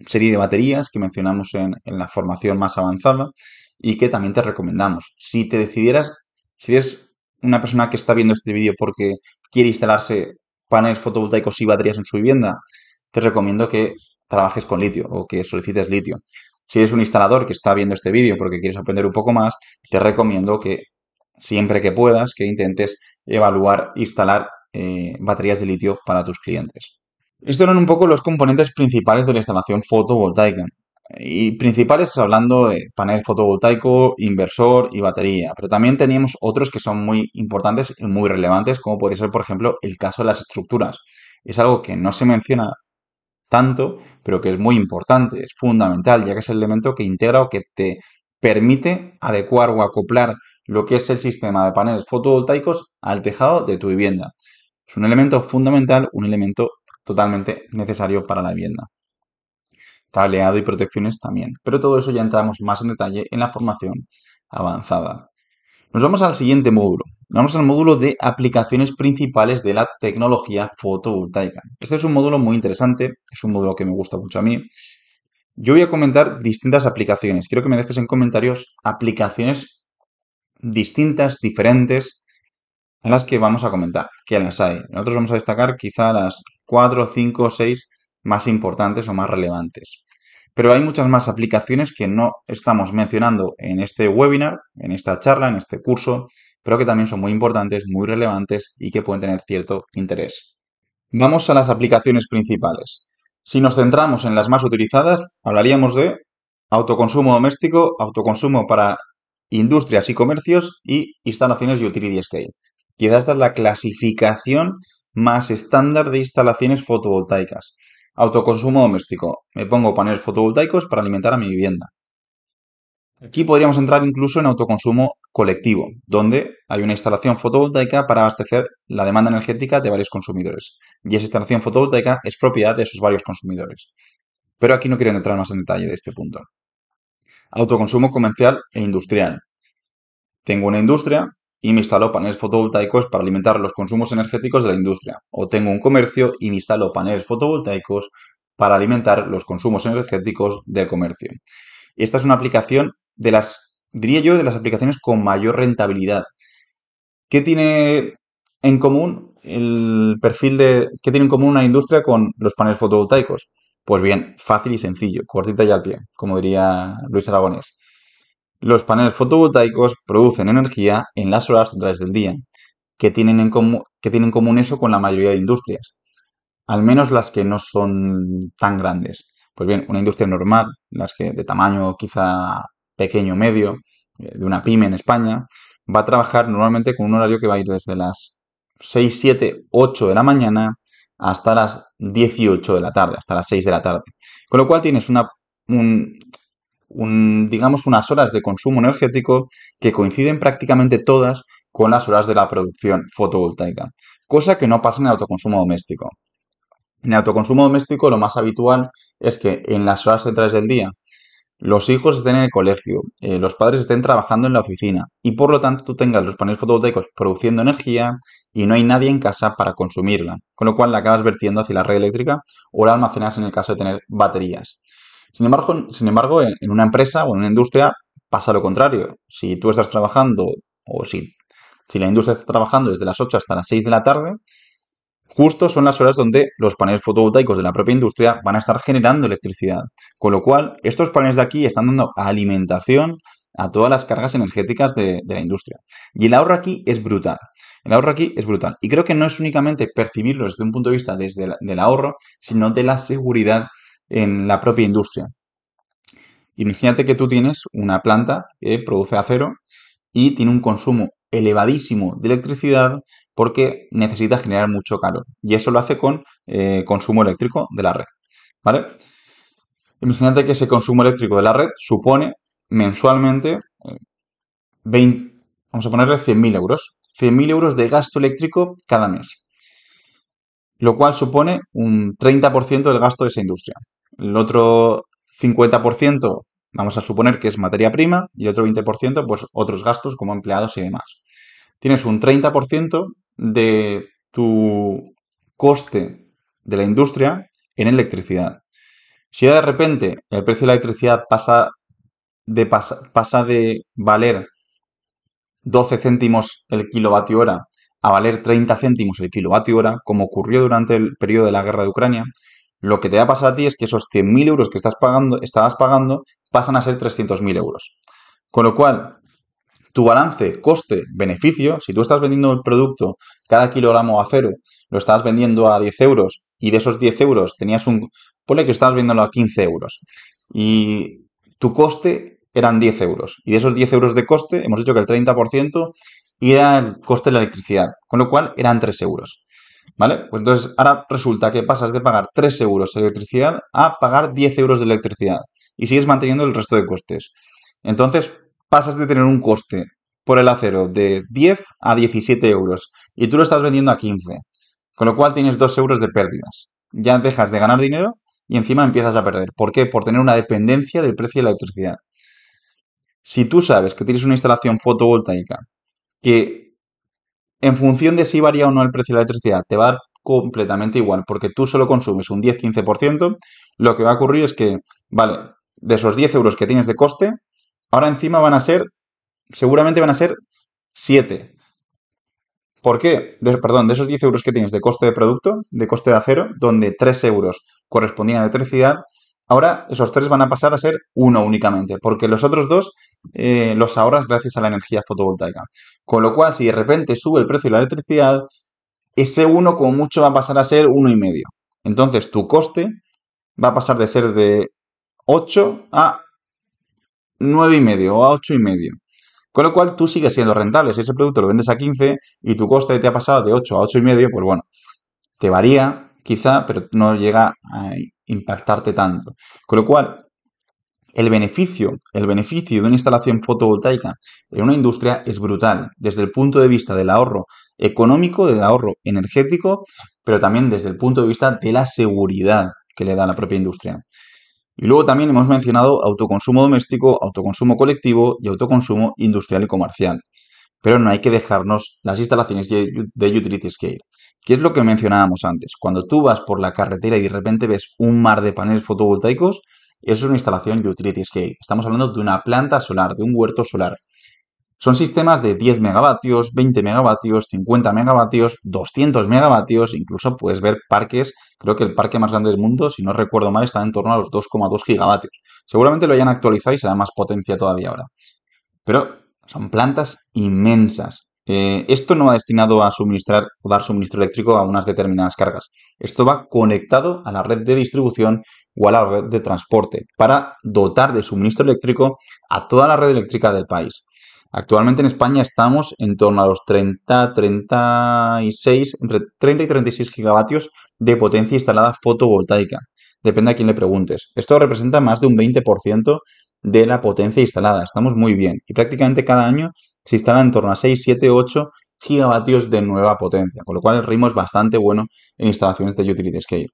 serie de baterías que mencionamos en la formación más avanzada y que también te recomendamos. Si te decidieras, si eres una persona que está viendo este vídeo porque quiere instalarse paneles fotovoltaicos y baterías en su vivienda, te recomiendo que trabajes con litio o que solicites litio. Si eres un instalador que está viendo este vídeo porque quieres aprender un poco más, te recomiendo que siempre que puedas, que intentes evaluar, instalar baterías de litio para tus clientes. Estos eran un poco los componentes principales de la instalación fotovoltaica. Y principales hablando de panel fotovoltaico, inversor y batería. Pero también teníamos otros que son muy importantes y muy relevantes, como podría ser, por ejemplo, el caso de las estructuras. Es algo que no se menciona tanto, pero que es muy importante, es fundamental, ya que es el elemento que integra o que te permite adecuar o acoplar lo que es el sistema de paneles fotovoltaicos al tejado de tu vivienda. Es un elemento fundamental, un elemento totalmente necesario para la vivienda. Cableado y protecciones también, pero todo eso ya entramos más en detalle en la formación avanzada. Nos vamos al siguiente módulo. Vamos al módulo de aplicaciones principales de la tecnología fotovoltaica. Este es un módulo muy interesante, es un módulo que me gusta mucho a mí. Yo voy a comentar distintas aplicaciones. Quiero que me dejes en comentarios aplicaciones distintas, diferentes, a las que vamos a comentar, que las hay. Nosotros vamos a destacar quizá las 4, 5, 6 más importantes o más relevantes. Pero hay muchas más aplicaciones que no estamos mencionando en este webinar, en esta charla, en este curso, pero que también son muy importantes, muy relevantes y que pueden tener cierto interés. Vamos a las aplicaciones principales. Si nos centramos en las más utilizadas, hablaríamos de autoconsumo doméstico, autoconsumo para industrias y comercios y instalaciones utility scale. Quizás esta es la clasificación más estándar de instalaciones fotovoltaicas. Autoconsumo doméstico. Me pongo paneles fotovoltaicos para alimentar a mi vivienda. Aquí podríamos entrar incluso en autoconsumo colectivo, donde hay una instalación fotovoltaica para abastecer la demanda energética de varios consumidores. Y esa instalación fotovoltaica es propiedad de esos varios consumidores. Pero aquí no quiero entrar más en detalle de este punto. Autoconsumo comercial e industrial. Tengo una industria y me instalo paneles fotovoltaicos para alimentar los consumos energéticos de la industria. O tengo un comercio y me instalo paneles fotovoltaicos para alimentar los consumos energéticos del comercio. Y esta es una aplicación de las, diría yo, de las aplicaciones con mayor rentabilidad. ¿Qué tiene en común qué tiene en común una industria con los paneles fotovoltaicos? Pues bien, fácil y sencillo, cortita y al pie, como diría Luis Aragonés. Los paneles fotovoltaicos producen energía en las horas centrales del día. que tienen en común eso con la mayoría de industrias, al menos las que no son tan grandes. Pues bien, una industria normal, las que de tamaño quizá pequeño o medio, de una pyme en España, va a trabajar normalmente con un horario que va a ir desde las 6, 7, 8 de la mañana hasta las 18 de la tarde, hasta las 6 de la tarde. Con lo cual tienes un, digamos, unas horas de consumo energético que coinciden prácticamente todas con las horas de la producción fotovoltaica, cosa que no pasa en el autoconsumo doméstico. En el autoconsumo doméstico lo más habitual es que en las horas centrales del día los hijos estén en el colegio, los padres estén trabajando en la oficina y por lo tanto tú tengas los paneles fotovoltaicos produciendo energía y no hay nadie en casa para consumirla, con lo cual la acabas vertiendo hacia la red eléctrica o la almacenas en el caso de tener baterías. Sin embargo, en una empresa o en una industria pasa lo contrario. Si tú estás trabajando o si la industria está trabajando desde las 8 hasta las 6 de la tarde, justo son las horas donde los paneles fotovoltaicos de la propia industria van a estar generando electricidad. Con lo cual, estos paneles de aquí están dando alimentación a todas las cargas energéticas de la industria. Y el ahorro aquí es brutal. El ahorro aquí es brutal. Y creo que no es únicamente percibirlo desde un punto de vista del ahorro, sino de la seguridad en la propia industria. Imagínate que tú tienes una planta que produce acero y tiene un consumo elevadísimo de electricidad porque necesita generar mucho calor. Y eso lo hace con consumo eléctrico de la red. ¿Vale? Imagínate que ese consumo eléctrico de la red supone mensualmente 20, vamos a ponerle 100.000 euros. 100.000 euros de gasto eléctrico cada mes. Lo cual supone un 30% del gasto de esa industria. El otro 50% vamos a suponer que es materia prima y otro 20% pues otros gastos como empleados y demás. Tienes un 30% de tu coste de la industria en electricidad. Si de repente el precio de la electricidad pasa de valer 12 céntimos el kilovatio hora a valer 30 céntimos el kilovatio hora, como ocurrió durante el periodo de la guerra de Ucrania, lo que te va a pasar a ti es que esos 100.000 euros que estabas pagando pasan a ser 300.000 euros. Con lo cual, tu balance coste-beneficio, si tú estás vendiendo el producto, cada kilogramo de acero lo estabas vendiendo a 10 euros y de esos 10 euros ponle que estabas vendiéndolo a 15 euros y tu coste eran 10 euros y de esos 10 euros de coste hemos dicho que el 30% era el coste de la electricidad, con lo cual eran 3 euros. ¿Vale? Pues entonces ahora resulta que pasas de pagar 3 euros de electricidad a pagar 10 euros de electricidad y sigues manteniendo el resto de costes. Entonces pasas de tener un coste por el acero de 10 a 17 euros y tú lo estás vendiendo a 15, con lo cual tienes 2 euros de pérdidas. Ya dejas de ganar dinero y encima empiezas a perder. ¿Por qué? Por tener una dependencia del precio de la electricidad. Si tú sabes que tienes una instalación fotovoltaica que en función de si varía o no el precio de la electricidad, te va a dar completamente igual, porque tú solo consumes un 10-15%, lo que va a ocurrir es que, vale, de esos 10 euros que tienes de coste, ahora encima seguramente van a ser 7. ¿Por qué? Perdón, de esos 10 euros que tienes de coste de producto, de coste de acero, donde 3 euros correspondían a electricidad, ahora esos 3 van a pasar a ser 1 únicamente, porque los otros 2 los ahorras gracias a la energía fotovoltaica. Con lo cual, si de repente sube el precio de la electricidad, ese 1 como mucho va a pasar a ser 1,5. Entonces tu coste va a pasar de ser de 8 a 9,5 o a 8,5. Con lo cual tú sigues siendo rentable. Si ese producto lo vendes a 15 y tu coste te ha pasado de 8 a 8,5, pues bueno, te varía quizá, pero no llega a impactarte tanto. Con lo cual, el beneficio de una instalación fotovoltaica en una industria es brutal, desde el punto de vista del ahorro económico, del ahorro energético, pero también desde el punto de vista de la seguridad que le da a la propia industria. Y luego también hemos mencionado autoconsumo doméstico, autoconsumo colectivo y autoconsumo industrial y comercial. Pero no hay que dejarnos las instalaciones de utility scale. ¿Qué es lo que mencionábamos antes? Cuando tú vas por la carretera y de repente ves un mar de paneles fotovoltaicos, eso es una instalación utility scale. Estamos hablando de una planta solar, de un huerto solar. Son sistemas de 10 megavatios, 20 megavatios, 50 megavatios, 200 megavatios, incluso puedes ver parques, creo que el parque más grande del mundo, si no recuerdo mal, está en torno a los 2,2 gigavatios. Seguramente lo hayan actualizado y será más potencia todavía ahora. Pero son plantas inmensas. Esto no va destinado a suministrar o dar suministro eléctrico a unas determinadas cargas. Esto va conectado a la red de distribución o a la red de transporte para dotar de suministro eléctrico a toda la red eléctrica del país. Actualmente en España estamos en torno a los 36, entre 30 y 36 gigavatios de potencia instalada fotovoltaica. Depende a quién le preguntes. Esto representa más de un 20% de la potencia instalada. Estamos muy bien. Y prácticamente cada año se instalan en torno a 6, 7, 8 gigavatios de nueva potencia. Con lo cual el ritmo es bastante bueno en instalaciones de utility scale.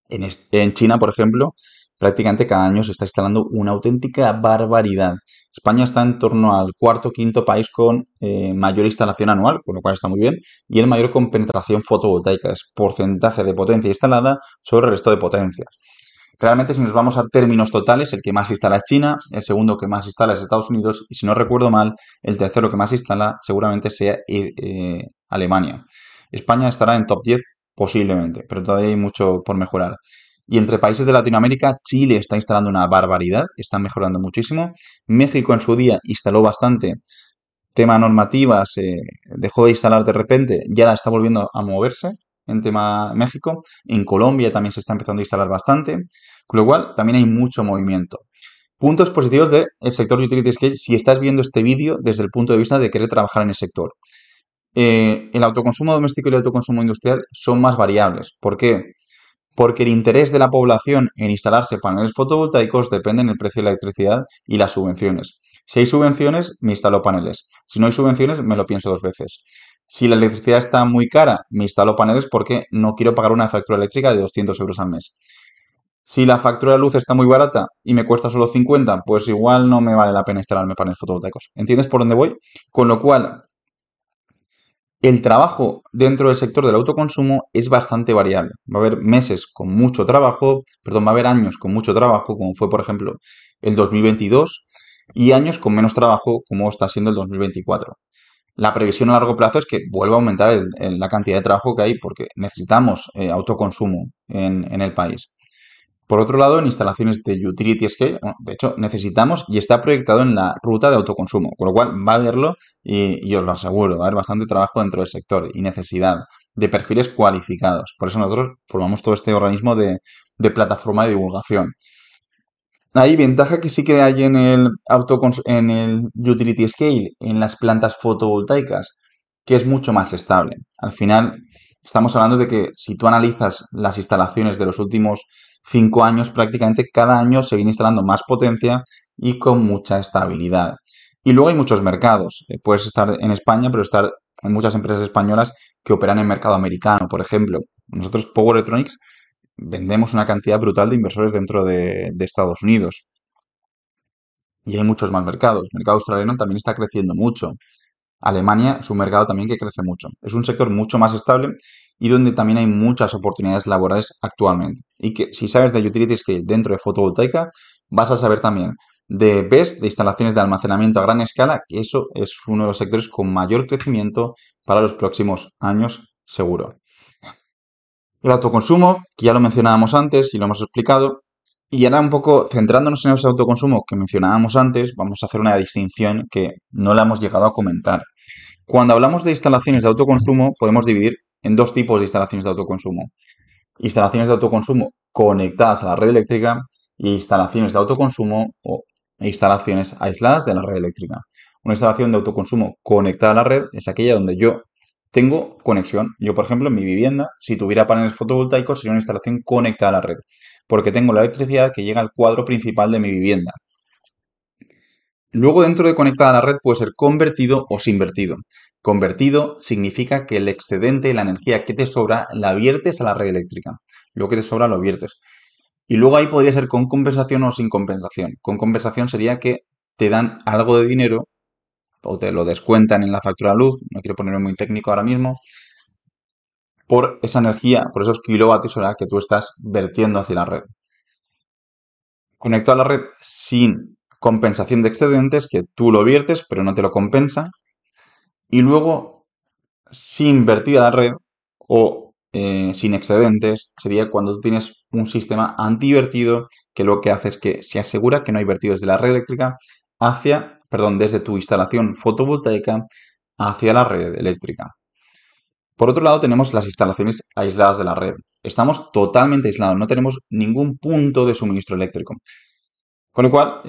En China, por ejemplo, prácticamente cada año se está instalando una auténtica barbaridad. España está en torno al cuarto o quinto país con mayor instalación anual, con lo cual está muy bien, y el mayor con penetración fotovoltaica, es porcentaje de potencia instalada sobre el resto de potencias. Realmente, si nos vamos a términos totales, el que más instala es China, el segundo que más instala es Estados Unidos, y si no recuerdo mal, el tercero que más instala seguramente sea Alemania. España estará en top 10 posiblemente, pero todavía hay mucho por mejorar. Y entre países de Latinoamérica, Chile está instalando una barbaridad, está mejorando muchísimo. México en su día instaló bastante. Tema normativa, se dejó de instalar de repente, ya la está volviendo a moverse en tema México. En Colombia también se está empezando a instalar bastante, con lo cual también hay mucho movimiento. Puntos positivos del sector utility scale si estás viendo este vídeo desde el punto de vista de querer trabajar en el sector. El autoconsumo doméstico y el autoconsumo industrial son más variables. ¿Por qué? Porque el interés de la población en instalarse paneles fotovoltaicos depende del precio de la electricidad y las subvenciones. Si hay subvenciones, me instalo paneles. Si no hay subvenciones, me lo pienso dos veces. Si la electricidad está muy cara, me instalo paneles porque no quiero pagar una factura eléctrica de 200 euros al mes. Si la factura de luz está muy barata y me cuesta solo 50, pues igual no me vale la pena instalarme paneles fotovoltaicos. ¿Entiendes por dónde voy? Con lo cual, el trabajo dentro del sector del autoconsumo es bastante variable. Va a haber meses con mucho trabajo, perdón, va a haber años con mucho trabajo, como fue por ejemplo el 2022, y años con menos trabajo, como está siendo el 2024. La previsión a largo plazo es que vuelva a aumentar la cantidad de trabajo que hay porque necesitamos autoconsumo en el país. Por otro lado, en instalaciones de utility scale, bueno, de hecho, necesitamos y está proyectado en la ruta de autoconsumo, con lo cual va a haberlo y os lo aseguro, va a haber bastante trabajo dentro del sector y necesidad de perfiles cualificados. Por eso nosotros formamos todo este organismo de plataforma de divulgación. Hay ventaja que sí que hay en el utility scale, en las plantas fotovoltaicas, que es mucho más estable. Al final, estamos hablando de que si tú analizas las instalaciones de los últimos 5 años, prácticamente cada año se viene instalando más potencia y con mucha estabilidad. Y luego hay muchos mercados. Puedes estar en España, pero estar en muchas empresas españolas que operan en mercado americano, por ejemplo. Nosotros, Power Electronics, vendemos una cantidad brutal de inversores dentro de Estados Unidos. Y hay muchos más mercados. El mercado australiano también está creciendo mucho. Alemania es un mercado también que crece mucho. Es un sector mucho más estable y donde también hay muchas oportunidades laborales actualmente. Y que si sabes de utilities que dentro de fotovoltaica, vas a saber también de BESS, de instalaciones de almacenamiento a gran escala, que eso es uno de los sectores con mayor crecimiento para los próximos años, seguro. El autoconsumo, que ya lo mencionábamos antes y lo hemos explicado, y ahora un poco centrándonos en ese autoconsumo que mencionábamos antes, vamos a hacer una distinción que no la hemos llegado a comentar. Cuando hablamos de instalaciones de autoconsumo, podemos dividir en dos tipos de instalaciones de autoconsumo. Instalaciones de autoconsumo conectadas a la red eléctrica y instalaciones de autoconsumo o instalaciones aisladas de la red eléctrica. Una instalación de autoconsumo conectada a la red es aquella donde yo tengo conexión. Yo, por ejemplo, en mi vivienda, si tuviera paneles fotovoltaicos, sería una instalación conectada a la red, porque tengo la electricidad que llega al cuadro principal de mi vivienda. Luego, dentro de conectada a la red puede ser convertido o sinvertido. Convertido significa que el excedente, la energía que te sobra, la viertes a la red eléctrica. Lo que te sobra lo viertes. Y luego ahí podría ser con compensación o sin compensación. Con compensación sería que te dan algo de dinero o te lo descuentan en la factura de luz, no quiero ponerme muy técnico ahora mismo, por esa energía, por esos kilovatios hora que tú estás vertiendo hacia la red. Conectado a la red sin compensación de excedentes, que tú lo viertes, pero no te lo compensa. Y luego, sin vertir a la red o sin excedentes, sería cuando tú tienes un sistema antivertido que lo que hace es que se asegura que no hay vertidos de la red eléctrica hacia, perdón, desde tu instalación fotovoltaica hacia la red eléctrica. Por otro lado, tenemos las instalaciones aisladas de la red. Estamos totalmente aislados, no tenemos ningún punto de suministro eléctrico. Con lo cual,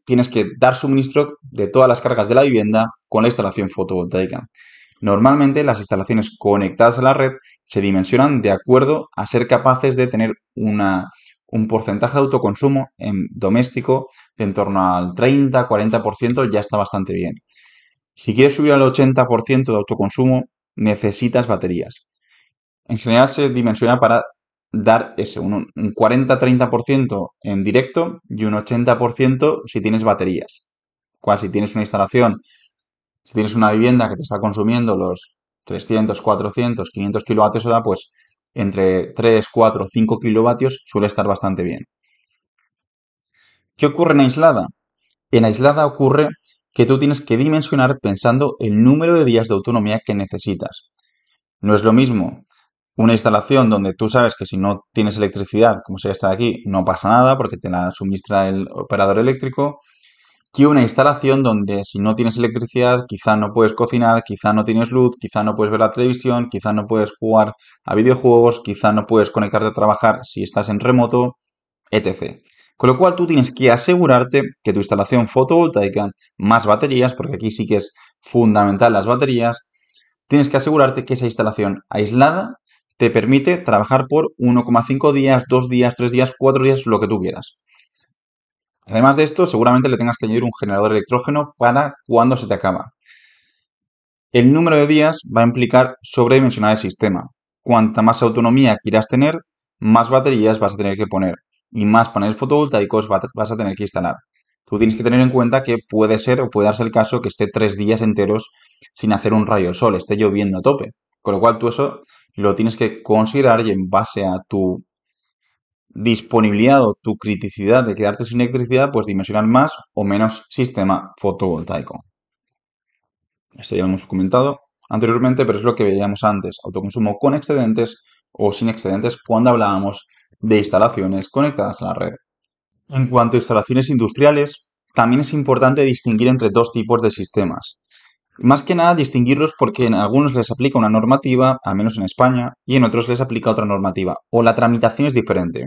tienes que dar suministro de todas las cargas de la vivienda con la instalación fotovoltaica. Normalmente, las instalaciones conectadas a la red se dimensionan de acuerdo a ser capaces de tener un porcentaje de autoconsumo en doméstico de en torno al 30-40%, ya está bastante bien. Si quieres subir al 80% de autoconsumo, necesitas baterías. En general se dimensiona para dar un 40-30% en directo y un 80% si tienes baterías. Si tienes una instalación, si tienes una vivienda que te está consumiendo los 300, 400, 500 kilovatios hora, pues entre 3, 4, 5 kilovatios suele estar bastante bien. ¿Qué ocurre en aislada? En aislada ocurre que tú tienes que dimensionar pensando el número de días de autonomía que necesitas. No es lo mismo una instalación donde tú sabes que si no tienes electricidad, como sea esta de aquí, no pasa nada porque te la suministra el operador eléctrico, que una instalación donde si no tienes electricidad, quizá no puedes cocinar, quizá no tienes luz, quizá no puedes ver la televisión, quizá no puedes jugar a videojuegos, quizá no puedes conectarte a trabajar si estás en remoto, etc. Con lo cual tú tienes que asegurarte que tu instalación fotovoltaica, más baterías, porque aquí sí que es fundamental las baterías, tienes que asegurarte que esa instalación aislada te permite trabajar por 1,5 días, 2 días, 3 días, 4 días, lo que tú quieras. Además de esto, seguramente le tengas que añadir un generador de electrógeno para cuando se te acaba. El número de días va a implicar sobredimensionar el sistema. Cuanta más autonomía quieras tener, más baterías vas a tener que poner y más paneles fotovoltaicos vas a tener que instalar. Tú tienes que tener en cuenta que puede ser o puede darse el caso que esté 3 días enteros sin hacer un rayo de sol, esté lloviendo a tope. Con lo cual tú eso lo tienes que considerar y en base a tu disponibilidad o tu criticidad de quedarte sin electricidad, pues dimensionar más o menos sistema fotovoltaico. Esto ya lo hemos comentado anteriormente, pero es lo que veíamos antes, autoconsumo con excedentes o sin excedentes cuando hablábamos de instalaciones conectadas a la red. En cuanto a instalaciones industriales, también es importante distinguir entre dos tipos de sistemas. Más que nada distinguirlos porque en algunos les aplica una normativa, al menos en España, y en otros les aplica otra normativa, o la tramitación es diferente.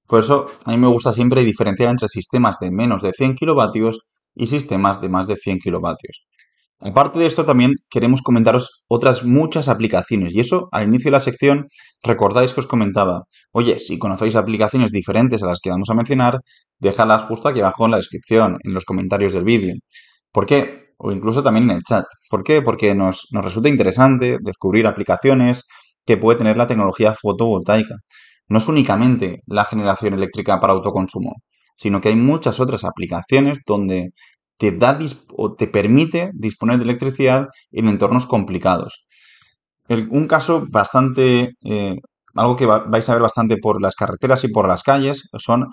Por eso a mí me gusta siempre diferenciar entre sistemas de menos de 100 kilovatios y sistemas de más de 100 kilovatios. Aparte de esto, también queremos comentaros otras muchas aplicaciones. Y eso, al inicio de la sección, recordáis que os comentaba, oye, si conocéis aplicaciones diferentes a las que vamos a mencionar, déjalas justo aquí abajo en la descripción, en los comentarios del vídeo. ¿Por qué? O incluso también en el chat. ¿Por qué? Porque nos resulta interesante descubrir aplicaciones que puede tener la tecnología fotovoltaica. No es únicamente la generación eléctrica para autoconsumo, sino que hay muchas otras aplicaciones donde te da o te permite disponer de electricidad en entornos complicados. Un caso bastante, algo que vais a ver bastante por las carreteras y por las calles, son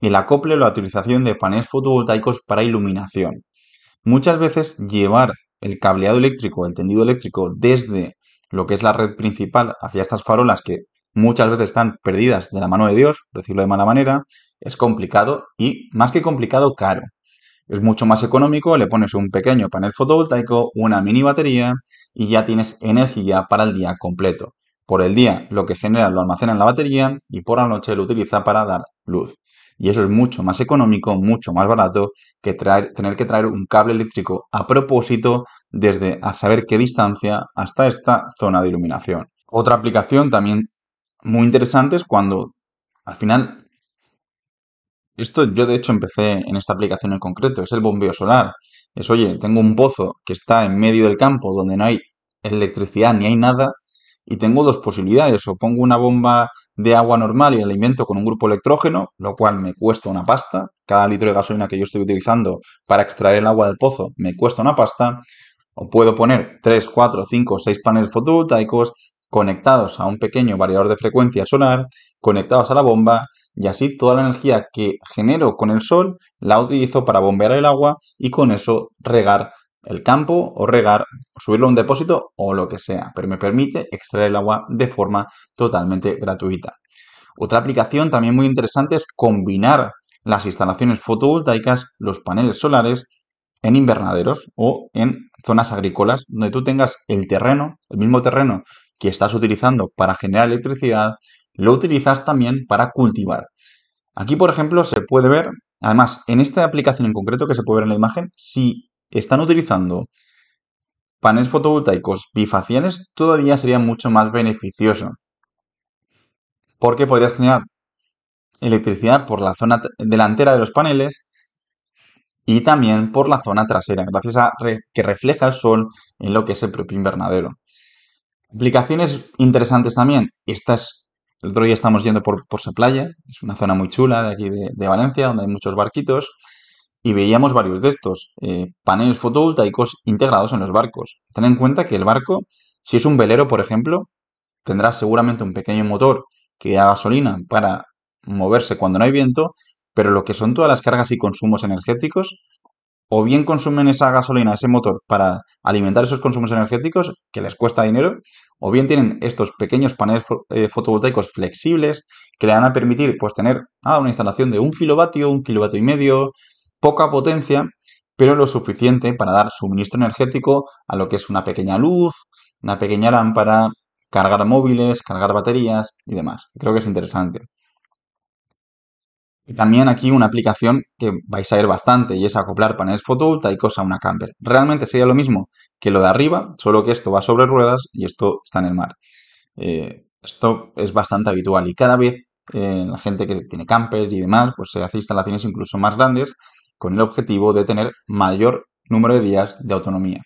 el acople o la utilización de paneles fotovoltaicos para iluminación. Muchas veces llevar el cableado eléctrico, el tendido eléctrico desde lo que es la red principal hacia estas farolas que muchas veces están perdidas de la mano de Dios, decirlo de mala manera, es complicado y más que complicado, caro. Es mucho más económico, le pones un pequeño panel fotovoltaico, una mini batería y ya tienes energía para el día completo. Por el día lo que genera lo almacena en la batería y por la noche lo utiliza para dar luz. Y eso es mucho más económico, mucho más barato que tener que traer un cable eléctrico a propósito desde a saber qué distancia hasta esta zona de iluminación. Otra aplicación también muy interesante es cuando al final esto yo de hecho empecé en esta aplicación en concreto, es el bombeo solar. Es, oye, tengo un pozo que está en medio del campo donde no hay electricidad ni hay nada y tengo dos posibilidades. O pongo una bomba de agua normal y la alimento con un grupo electrógeno, lo cual me cuesta una pasta. Cada litro de gasolina que yo estoy utilizando para extraer el agua del pozo me cuesta una pasta. O puedo poner 3, 4, 5, 6 paneles fotovoltaicos conectados a un pequeño variador de frecuencia solar, conectados a la bomba y así toda la energía que genero con el sol la utilizo para bombear el agua y con eso regar el campo o regar, subirlo a un depósito o lo que sea, pero me permite extraer el agua de forma totalmente gratuita. Otra aplicación también muy interesante es combinar las instalaciones fotovoltaicas, los paneles solares, en invernaderos o en zonas agrícolas, donde tú tengas el terreno, el mismo terreno que estás utilizando para generar electricidad, lo utilizas también para cultivar. Aquí, por ejemplo, se puede ver, además, en esta aplicación en concreto que se puede ver en la imagen, si están utilizando paneles fotovoltaicos bifaciales, todavía sería mucho más beneficioso, porque podrías generar electricidad por la zona delantera de los paneles y también por la zona trasera, gracias a que refleja el sol en lo que es el propio invernadero. Aplicaciones interesantes también. El otro día estamos yendo por Playa, es una zona muy chula de aquí de Valencia, donde hay muchos barquitos, y veíamos varios de estos, paneles fotovoltaicos integrados en los barcos. Ten en cuenta que el barco, si es un velero, por ejemplo, tendrá seguramente un pequeño motor que da gasolina para moverse cuando no hay viento, pero lo que son todas las cargas y consumos energéticos o bien consumen esa gasolina, ese motor, para alimentar esos consumos energéticos, que les cuesta dinero, o bien tienen estos pequeños paneles fotovoltaicos flexibles que le van a permitir pues tener una instalación de 1 kilovatio, 1,5 kilovatios, poca potencia, pero lo suficiente para dar suministro energético a lo que es una pequeña luz, una pequeña lámpara, cargar móviles, cargar baterías y demás. Creo que es interesante. Y también aquí una aplicación que vais a ver bastante y es acoplar paneles fotovoltaicos a una camper. Realmente sería lo mismo que lo de arriba, solo que esto va sobre ruedas y esto está en el mar. Esto es bastante habitual y cada vez la gente que tiene camper y demás, pues se hace instalaciones incluso más grandes con el objetivo de tener mayor número de días de autonomía.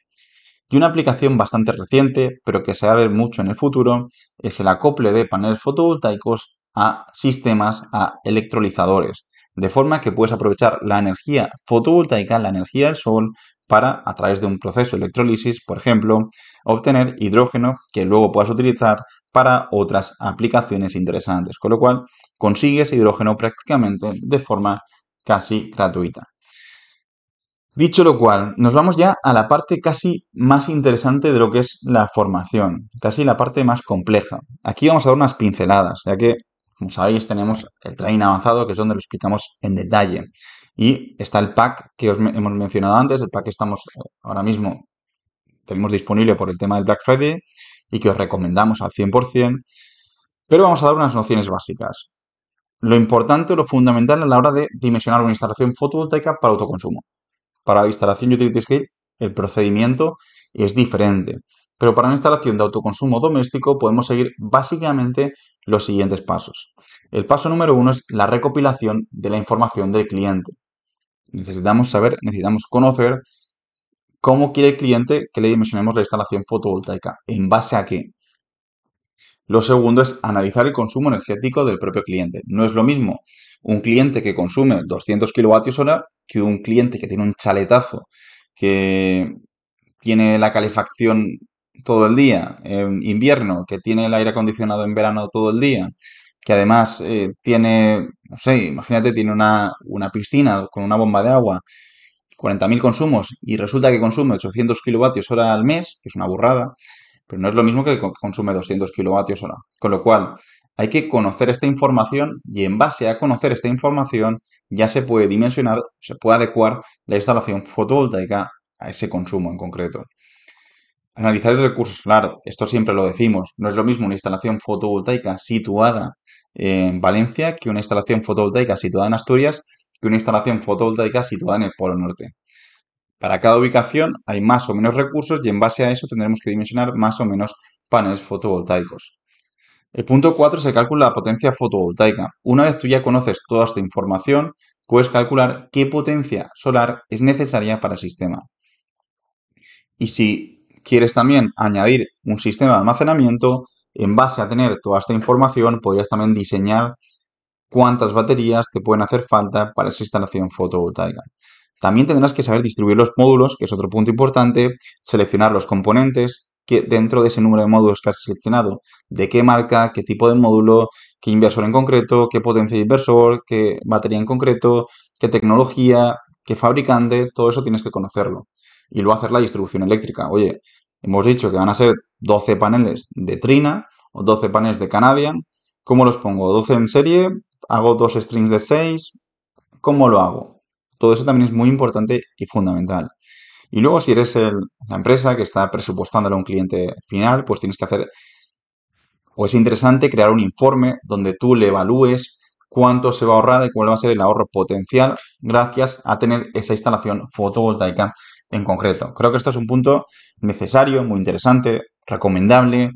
Y una aplicación bastante reciente, pero que se va a ver mucho en el futuro, es el acople de paneles fotovoltaicos a sistemas, a electrolizadores, de forma que puedes aprovechar la energía fotovoltaica, la energía del sol, para, a través de un proceso de electrólisis, por ejemplo, obtener hidrógeno que luego puedas utilizar para otras aplicaciones interesantes, con lo cual consigues hidrógeno prácticamente de forma casi gratuita. Dicho lo cual, nos vamos ya a la parte casi más interesante de lo que es la formación, casi la parte más compleja. Aquí vamos a dar unas pinceladas, ya que, como sabéis, tenemos el training avanzado, que es donde lo explicamos en detalle. Y está el pack que hemos mencionado antes, el pack que estamos ahora mismo, tenemos disponible por el tema del Black Friday y que os recomendamos al 100%, pero vamos a dar unas nociones básicas. Lo importante, lo fundamental a la hora de dimensionar una instalación fotovoltaica para autoconsumo. Para la instalación utility scale, el procedimiento es diferente. Pero para una instalación de autoconsumo doméstico podemos seguir básicamente los siguientes pasos. El paso número 1 es la recopilación de la información del cliente. Necesitamos saber, necesitamos conocer cómo quiere el cliente que le dimensionemos la instalación fotovoltaica. ¿En base a qué? Lo segundo es analizar el consumo energético del propio cliente. No es lo mismo un cliente que consume 200 kilovatios hora que un cliente que tiene un chaletazo, que tiene la calefacción todo el día en invierno, que tiene el aire acondicionado en verano todo el día, que además tiene, no sé, imagínate, tiene una piscina con una bomba de agua, 40.000 consumos y resulta que consume 800 kilovatios hora al mes, que es una burrada, pero no es lo mismo que consume 200 kilovatios hora. Con lo cual, hay que conocer esta información y en base a conocer esta información ya se puede dimensionar, se puede adecuar la instalación fotovoltaica a ese consumo en concreto. Analizar el recurso solar, esto siempre lo decimos, no es lo mismo una instalación fotovoltaica situada en Valencia que una instalación fotovoltaica situada en Asturias que una instalación fotovoltaica situada en el Polo Norte. Para cada ubicación hay más o menos recursos y en base a eso tendremos que dimensionar más o menos paneles fotovoltaicos. El punto 4 es el cálculo de la potencia fotovoltaica. Una vez tú ya conoces toda esta información, puedes calcular qué potencia solar es necesaria para el sistema. Y si quieres también añadir un sistema de almacenamiento, en base a tener toda esta información, podrías también diseñar cuántas baterías te pueden hacer falta para esa instalación fotovoltaica. También tendrás que saber distribuir los módulos, que es otro punto importante, seleccionar los componentes que dentro de ese número de módulos que has seleccionado, de qué marca, qué tipo de módulo, qué inversor en concreto, qué potencia de inversor, qué batería en concreto, qué tecnología, qué fabricante, todo eso tienes que conocerlo. Y luego hacer la distribución eléctrica. Oye, hemos dicho que van a ser 12 paneles de Trina o 12 paneles de Canadian. ¿Cómo los pongo? ¿12 en serie? ¿Hago dos strings de 6? ¿Cómo lo hago? Todo eso también es muy importante y fundamental. Y luego si eres la empresa que está presupuestándole a un cliente final, pues tienes que hacer, o es interesante crear un informe donde tú le evalúes cuánto se va a ahorrar y cuál va a ser el ahorro potencial gracias a tener esa instalación fotovoltaica en concreto. Creo que esto es un punto necesario, muy interesante, recomendable.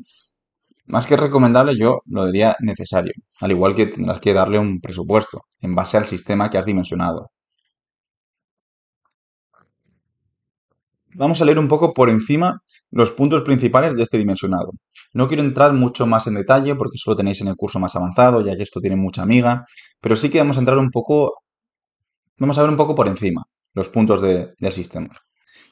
Más que recomendable, yo lo diría necesario, al igual que tendrás que darle un presupuesto en base al sistema que has dimensionado. Vamos a leer un poco por encima los puntos principales de este dimensionado. No quiero entrar mucho más en detalle porque eso lo tenéis en el curso más avanzado, ya que esto tiene mucha amiga, pero sí que vamos a entrar un poco, vamos a ver un poco por encima los puntos del sistema.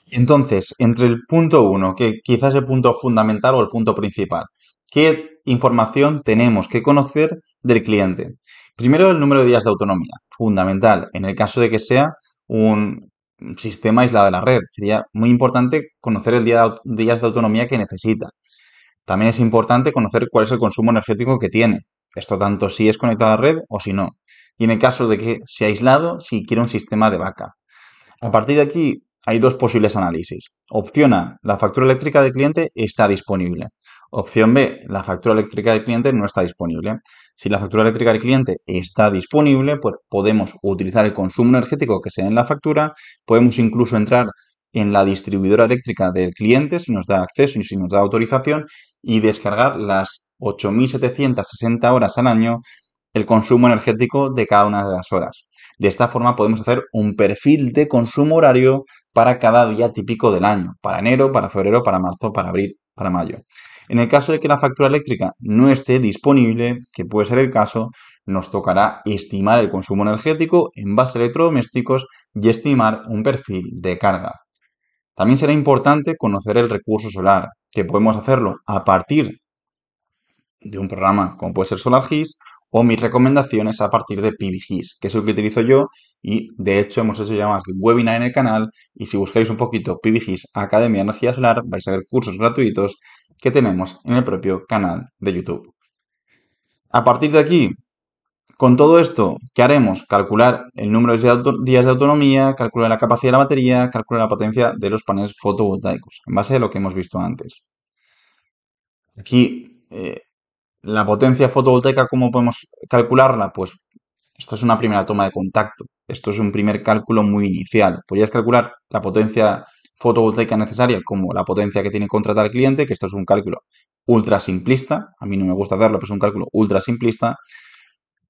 Entonces, entre el punto uno, que quizás es el punto fundamental o el punto principal, ¿qué información tenemos que conocer del cliente? Primero, el número de días de autonomía, fundamental. En el caso de que sea un sistema aislado de la red, sería muy importante conocer el días de autonomía que necesita. También es importante conocer cuál es el consumo energético que tiene. Esto tanto si es conectado a la red o si no. Y en el caso de que sea aislado, si quiere un sistema de backup. A partir de aquí hay dos posibles análisis. Opción A, la factura eléctrica del cliente está disponible. Opción B, la factura eléctrica del cliente no está disponible. Si la factura eléctrica del cliente está disponible, pues podemos utilizar el consumo energético que sea en la factura, podemos incluso entrar en la distribuidora eléctrica del cliente si nos da acceso y si nos da autorización y descargar las 8.760 horas al año el consumo energético de cada una de las horas. De esta forma podemos hacer un perfil de consumo horario para cada día típico del año, para enero, para febrero, para marzo, para abril, para mayo. En el caso de que la factura eléctrica no esté disponible, que puede ser el caso, nos tocará estimar el consumo energético en base a electrodomésticos y estimar un perfil de carga. También será importante conocer el recurso solar, que podemos hacerlo a partir de un programa como puede ser SolarGIS o mis recomendaciones a partir de PVGIS, que es el que utilizo yo y de hecho hemos hecho ya más de un webinar en el canal y si buscáis un poquito PVGIS Academia de Energía Solar vais a ver cursos gratuitos que tenemos en el propio canal de YouTube. A partir de aquí, con todo esto, ¿qué haremos? Calcular el número de días de autonomía, calcular la capacidad de la batería, calcular la potencia de los paneles fotovoltaicos, en base a lo que hemos visto antes. Aquí la potencia fotovoltaica, ¿cómo podemos calcularla? Pues esto es una primera toma de contacto. Esto es un primer cálculo muy inicial. Podrías calcular la potencia fotovoltaica necesaria como la potencia que tiene contratar el cliente, que esto es un cálculo ultra simplista. A mí no me gusta hacerlo, pero es un cálculo ultra simplista.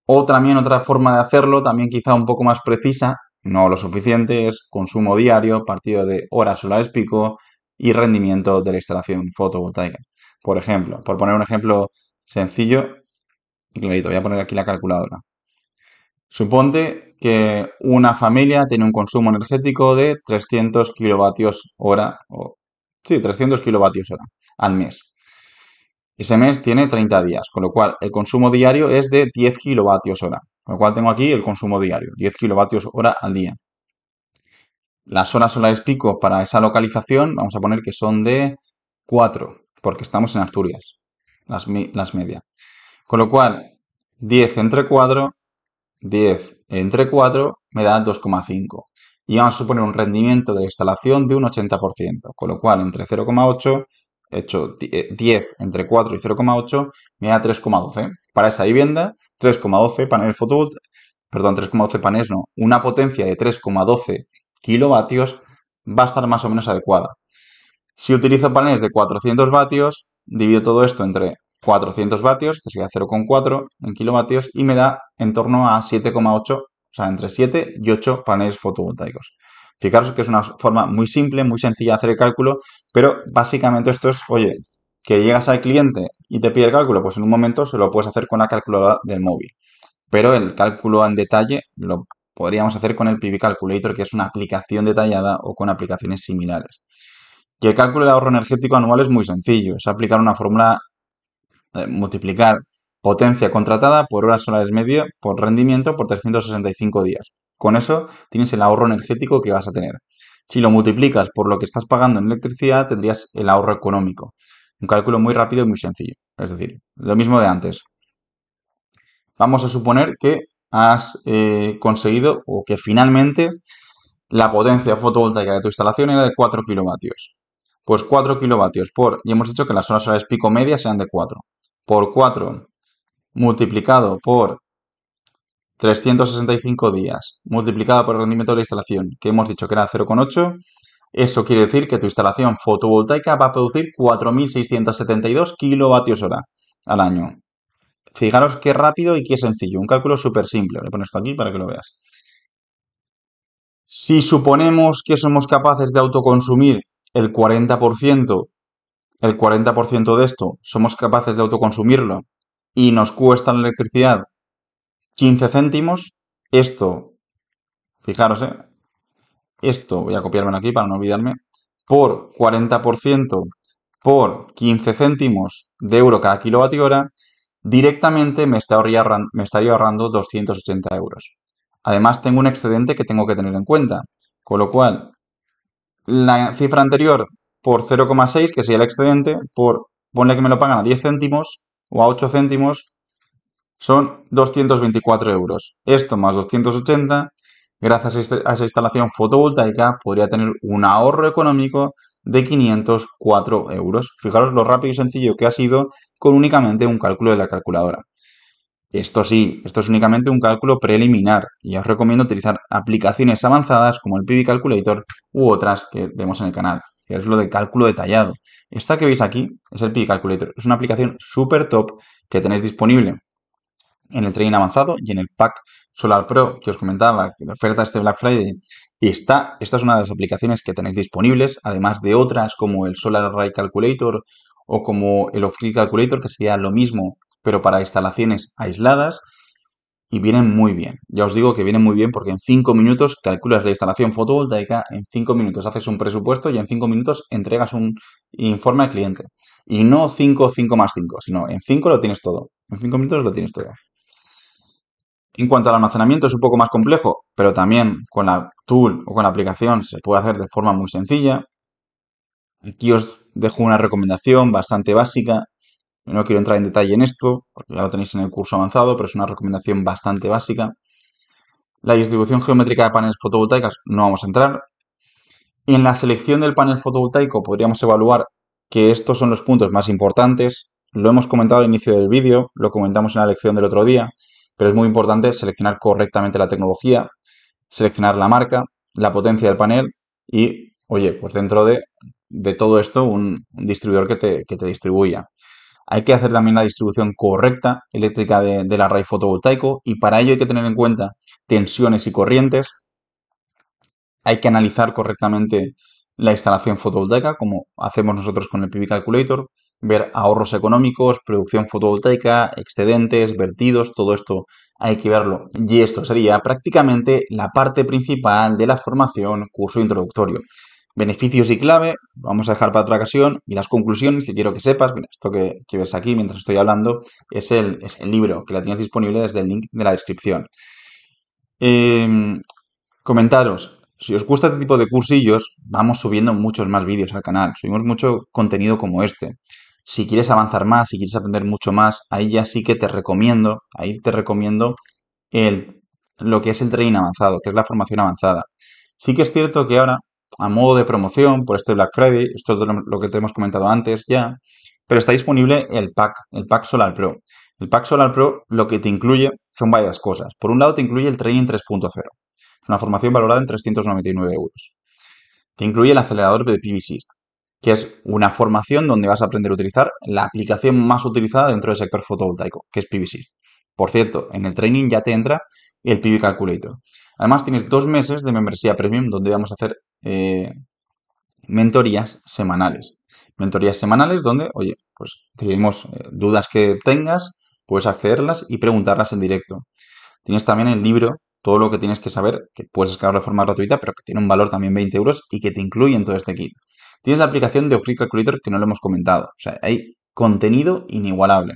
O también otra forma de hacerlo, también quizá un poco más precisa, no lo suficiente, es consumo diario, partido de horas solares pico y rendimiento de la instalación fotovoltaica. Por ejemplo, por poner un ejemplo sencillo y clarito, voy a poner aquí la calculadora. Suponte que una familia tiene un consumo energético de 300 kilovatios hora, o sí, 300 kilovatios hora al mes. Ese mes tiene 30 días, con lo cual el consumo diario es de 10 kilovatios hora. Con lo cual tengo aquí el consumo diario, 10 kilovatios hora al día. Las horas solares pico para esa localización, vamos a poner que son de 4, porque estamos en Asturias, las medias. Con lo cual, 10 entre 4, 10 entre 4 me da 2,5. Y vamos a suponer un rendimiento de la instalación de un 80%. Con lo cual, entre 0,8, hecho 10 entre 4 y 0,8, me da 3,12. Para esa vivienda, 3,12 paneles fotovoltaicos, perdón, 3,12 paneles no, una potencia de 3,12 kilovatios va a estar más o menos adecuada. Si utilizo paneles de 400 vatios, divido todo esto entre 400 vatios, que sería 0,4 en kilovatios, y me da en torno a 7,8, o sea, entre 7 y 8 paneles fotovoltaicos. Fijaros que es una forma muy simple, muy sencilla de hacer el cálculo, pero básicamente esto es, oye, que llegas al cliente y te pide el cálculo, pues en un momento se lo puedes hacer con la calculadora del móvil. Pero el cálculo en detalle lo podríamos hacer con el PV Calculator, que es una aplicación detallada o con aplicaciones similares. Y el cálculo del ahorro energético anual es muy sencillo. Es aplicar una fórmula, multiplicar potencia contratada por horas solares media por rendimiento por 365 días. Con eso tienes el ahorro energético que vas a tener. Si lo multiplicas por lo que estás pagando en electricidad, tendrías el ahorro económico. Un cálculo muy rápido y muy sencillo. Es decir, lo mismo de antes. Vamos a suponer que has conseguido o que finalmente la potencia fotovoltaica de tu instalación era de 4 kilovatios. Pues 4 kilovatios y hemos dicho que las horas solares pico media sean de 4. Por 4 multiplicado por 365 días, multiplicado por el rendimiento de la instalación, que hemos dicho que era 0,8, eso quiere decir que tu instalación fotovoltaica va a producir 4.672 kilovatios hora al año. Fijaros qué rápido y qué sencillo. Un cálculo súper simple. Voy a poner esto aquí para que lo veas. Si suponemos que somos capaces de autoconsumir el 40%, el 40% de esto somos capaces de autoconsumirlo y nos cuesta la electricidad 15 céntimos, esto, fijaros, esto voy a copiármelo aquí para no olvidarme, por 40% por 15 céntimos de euro cada kilovatio hora, directamente me estaría ahorrando 280 euros. Además, tengo un excedente que tengo que tener en cuenta, con lo cual, la cifra anterior por 0,6, que sería el excedente, ponle que me lo pagan a 10 céntimos o a 8 céntimos, son 224 euros. Esto más 280, gracias a esa instalación fotovoltaica, podría tener un ahorro económico de 504 euros. Fijaros lo rápido y sencillo que ha sido con únicamente un cálculo de la calculadora. Esto sí, esto es únicamente un cálculo preliminar y os recomiendo utilizar aplicaciones avanzadas como el PV Calculator u otras que vemos en el canal, que es lo de cálculo detallado. Esta que veis aquí es el PV Calculator. Es una aplicación súper top que tenéis disponible en el Training avanzado y en el Pack Solar Pro que os comentaba, que oferta este Black Friday. Y esta es una de las aplicaciones que tenéis disponibles, además de otras como el Solar Array Calculator o como el Off-Grid Calculator, que sería lo mismo, pero para instalaciones aisladas. Y vienen muy bien. Ya os digo que vienen muy bien porque en 5 minutos calculas la instalación fotovoltaica, en 5 minutos haces un presupuesto y en 5 minutos entregas un informe al cliente. Y no 5, 5 más 5, sino en 5 lo tienes todo. En 5 minutos lo tienes todo. En cuanto al almacenamiento es un poco más complejo, pero también con la tool o con la aplicación se puede hacer de forma muy sencilla. Aquí os dejo una recomendación bastante básica. No quiero entrar en detalle en esto, porque ya lo tenéis en el curso avanzado, pero es una recomendación bastante básica. La distribución geométrica de paneles fotovoltaicos no vamos a entrar. En la selección del panel fotovoltaico podríamos evaluar que estos son los puntos más importantes. Lo hemos comentado al inicio del vídeo, lo comentamos en la lección del otro día, pero es muy importante seleccionar correctamente la tecnología, seleccionar la marca, la potencia del panel y, oye, pues dentro de todo esto un distribuidor que te distribuya. Hay que hacer también la distribución correcta eléctrica del array fotovoltaico y para ello hay que tener en cuenta tensiones y corrientes. Hay que analizar correctamente la instalación fotovoltaica, como hacemos nosotros con el PV Calculator, ver ahorros económicos, producción fotovoltaica, excedentes, vertidos, todo esto hay que verlo. Y esto sería prácticamente la parte principal de la formación curso introductorio. Beneficios y clave, vamos a dejar para otra ocasión. Y las conclusiones que quiero que sepas, mira, esto que ves aquí mientras estoy hablando, es el libro, que la tienes disponible desde el link de la descripción. Comentaros, si os gusta este tipo de cursillos, vamos subiendo muchos más vídeos al canal, subimos mucho contenido como este. Si quieres avanzar más, si quieres aprender mucho más, ahí ya sí que ahí te recomiendo lo que es el training avanzado, que es la formación avanzada. Sí que es cierto que ahora, a modo de promoción por este Black Friday, esto es lo que te hemos comentado antes ya, pero está disponible el Pack Solar Pro. El Pack Solar Pro lo que te incluye son varias cosas. Por un lado te incluye el Training 3.0. Es una formación valorada en 399 euros. Te incluye el acelerador de PVSys, que es una formación donde vas a aprender a utilizar la aplicación más utilizada dentro del sector fotovoltaico, que es PVSys. Por cierto, en el training ya te entra el PV Calculator. Además, tienes 2 meses de membresía premium donde vamos a hacer mentorías semanales. Mentorías semanales donde, oye, pues tenemos dudas que tengas, puedes accederlas y preguntarlas en directo. Tienes también el libro, todo lo que tienes que saber, que puedes descargar de forma gratuita, pero que tiene un valor también 20 euros y que te incluye en todo este kit. Tienes la aplicación de Off-Grid Calculator que no lo hemos comentado. O sea, hay contenido inigualable.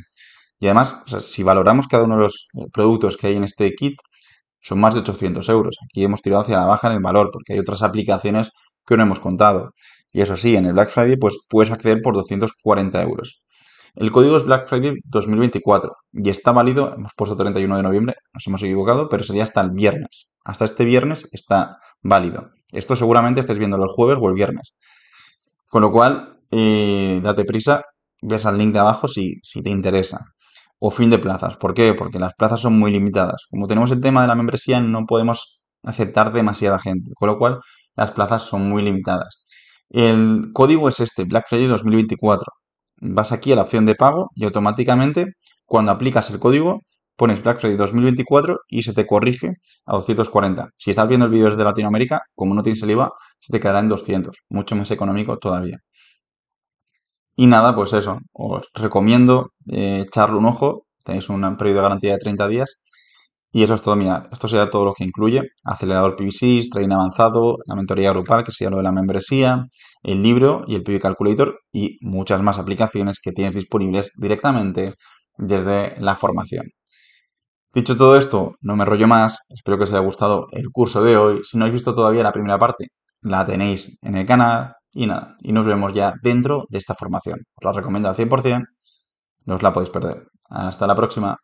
Y además, o sea, si valoramos cada uno de los productos que hay en este kit, son más de 800 euros. Aquí hemos tirado hacia la baja en el valor porque hay otras aplicaciones que no hemos contado. Y eso sí, en el Black Friday pues puedes acceder por 240 euros. El código es Black Friday 2024 y está válido, hemos puesto 31 de noviembre, nos hemos equivocado, pero sería hasta el viernes. Hasta este viernes está válido. Esto seguramente estés viéndolo el jueves o el viernes. Con lo cual, date prisa, ves al link de abajo si te interesa. O fin de plazas. ¿Por qué? Porque las plazas son muy limitadas. Como tenemos el tema de la membresía, no podemos aceptar demasiada gente. Con lo cual, las plazas son muy limitadas. El código es este, Black Friday 2024. Vas aquí a la opción de pago y automáticamente, cuando aplicas el código, pones Black Friday 2024 y se te corrige a 240. Si estás viendo el vídeo desde Latinoamérica, como no tienes el IVA, se te quedará en 200, mucho más económico todavía. Y nada, pues eso, os recomiendo echarle un ojo, tenéis un periodo de garantía de 30 días y eso es todo. Mira, esto sería todo lo que incluye: acelerador PVC, trading avanzado, la mentoría grupal, que sería lo de la membresía, el libro y el PV Calculator y muchas más aplicaciones que tienes disponibles directamente desde la formación. Dicho todo esto, no me rollo más, espero que os haya gustado el curso de hoy. Si no habéis visto todavía la primera parte, la tenéis en el canal y nada, y nos vemos ya dentro de esta formación. Os la recomiendo al 100%, no os la podéis perder. Hasta la próxima.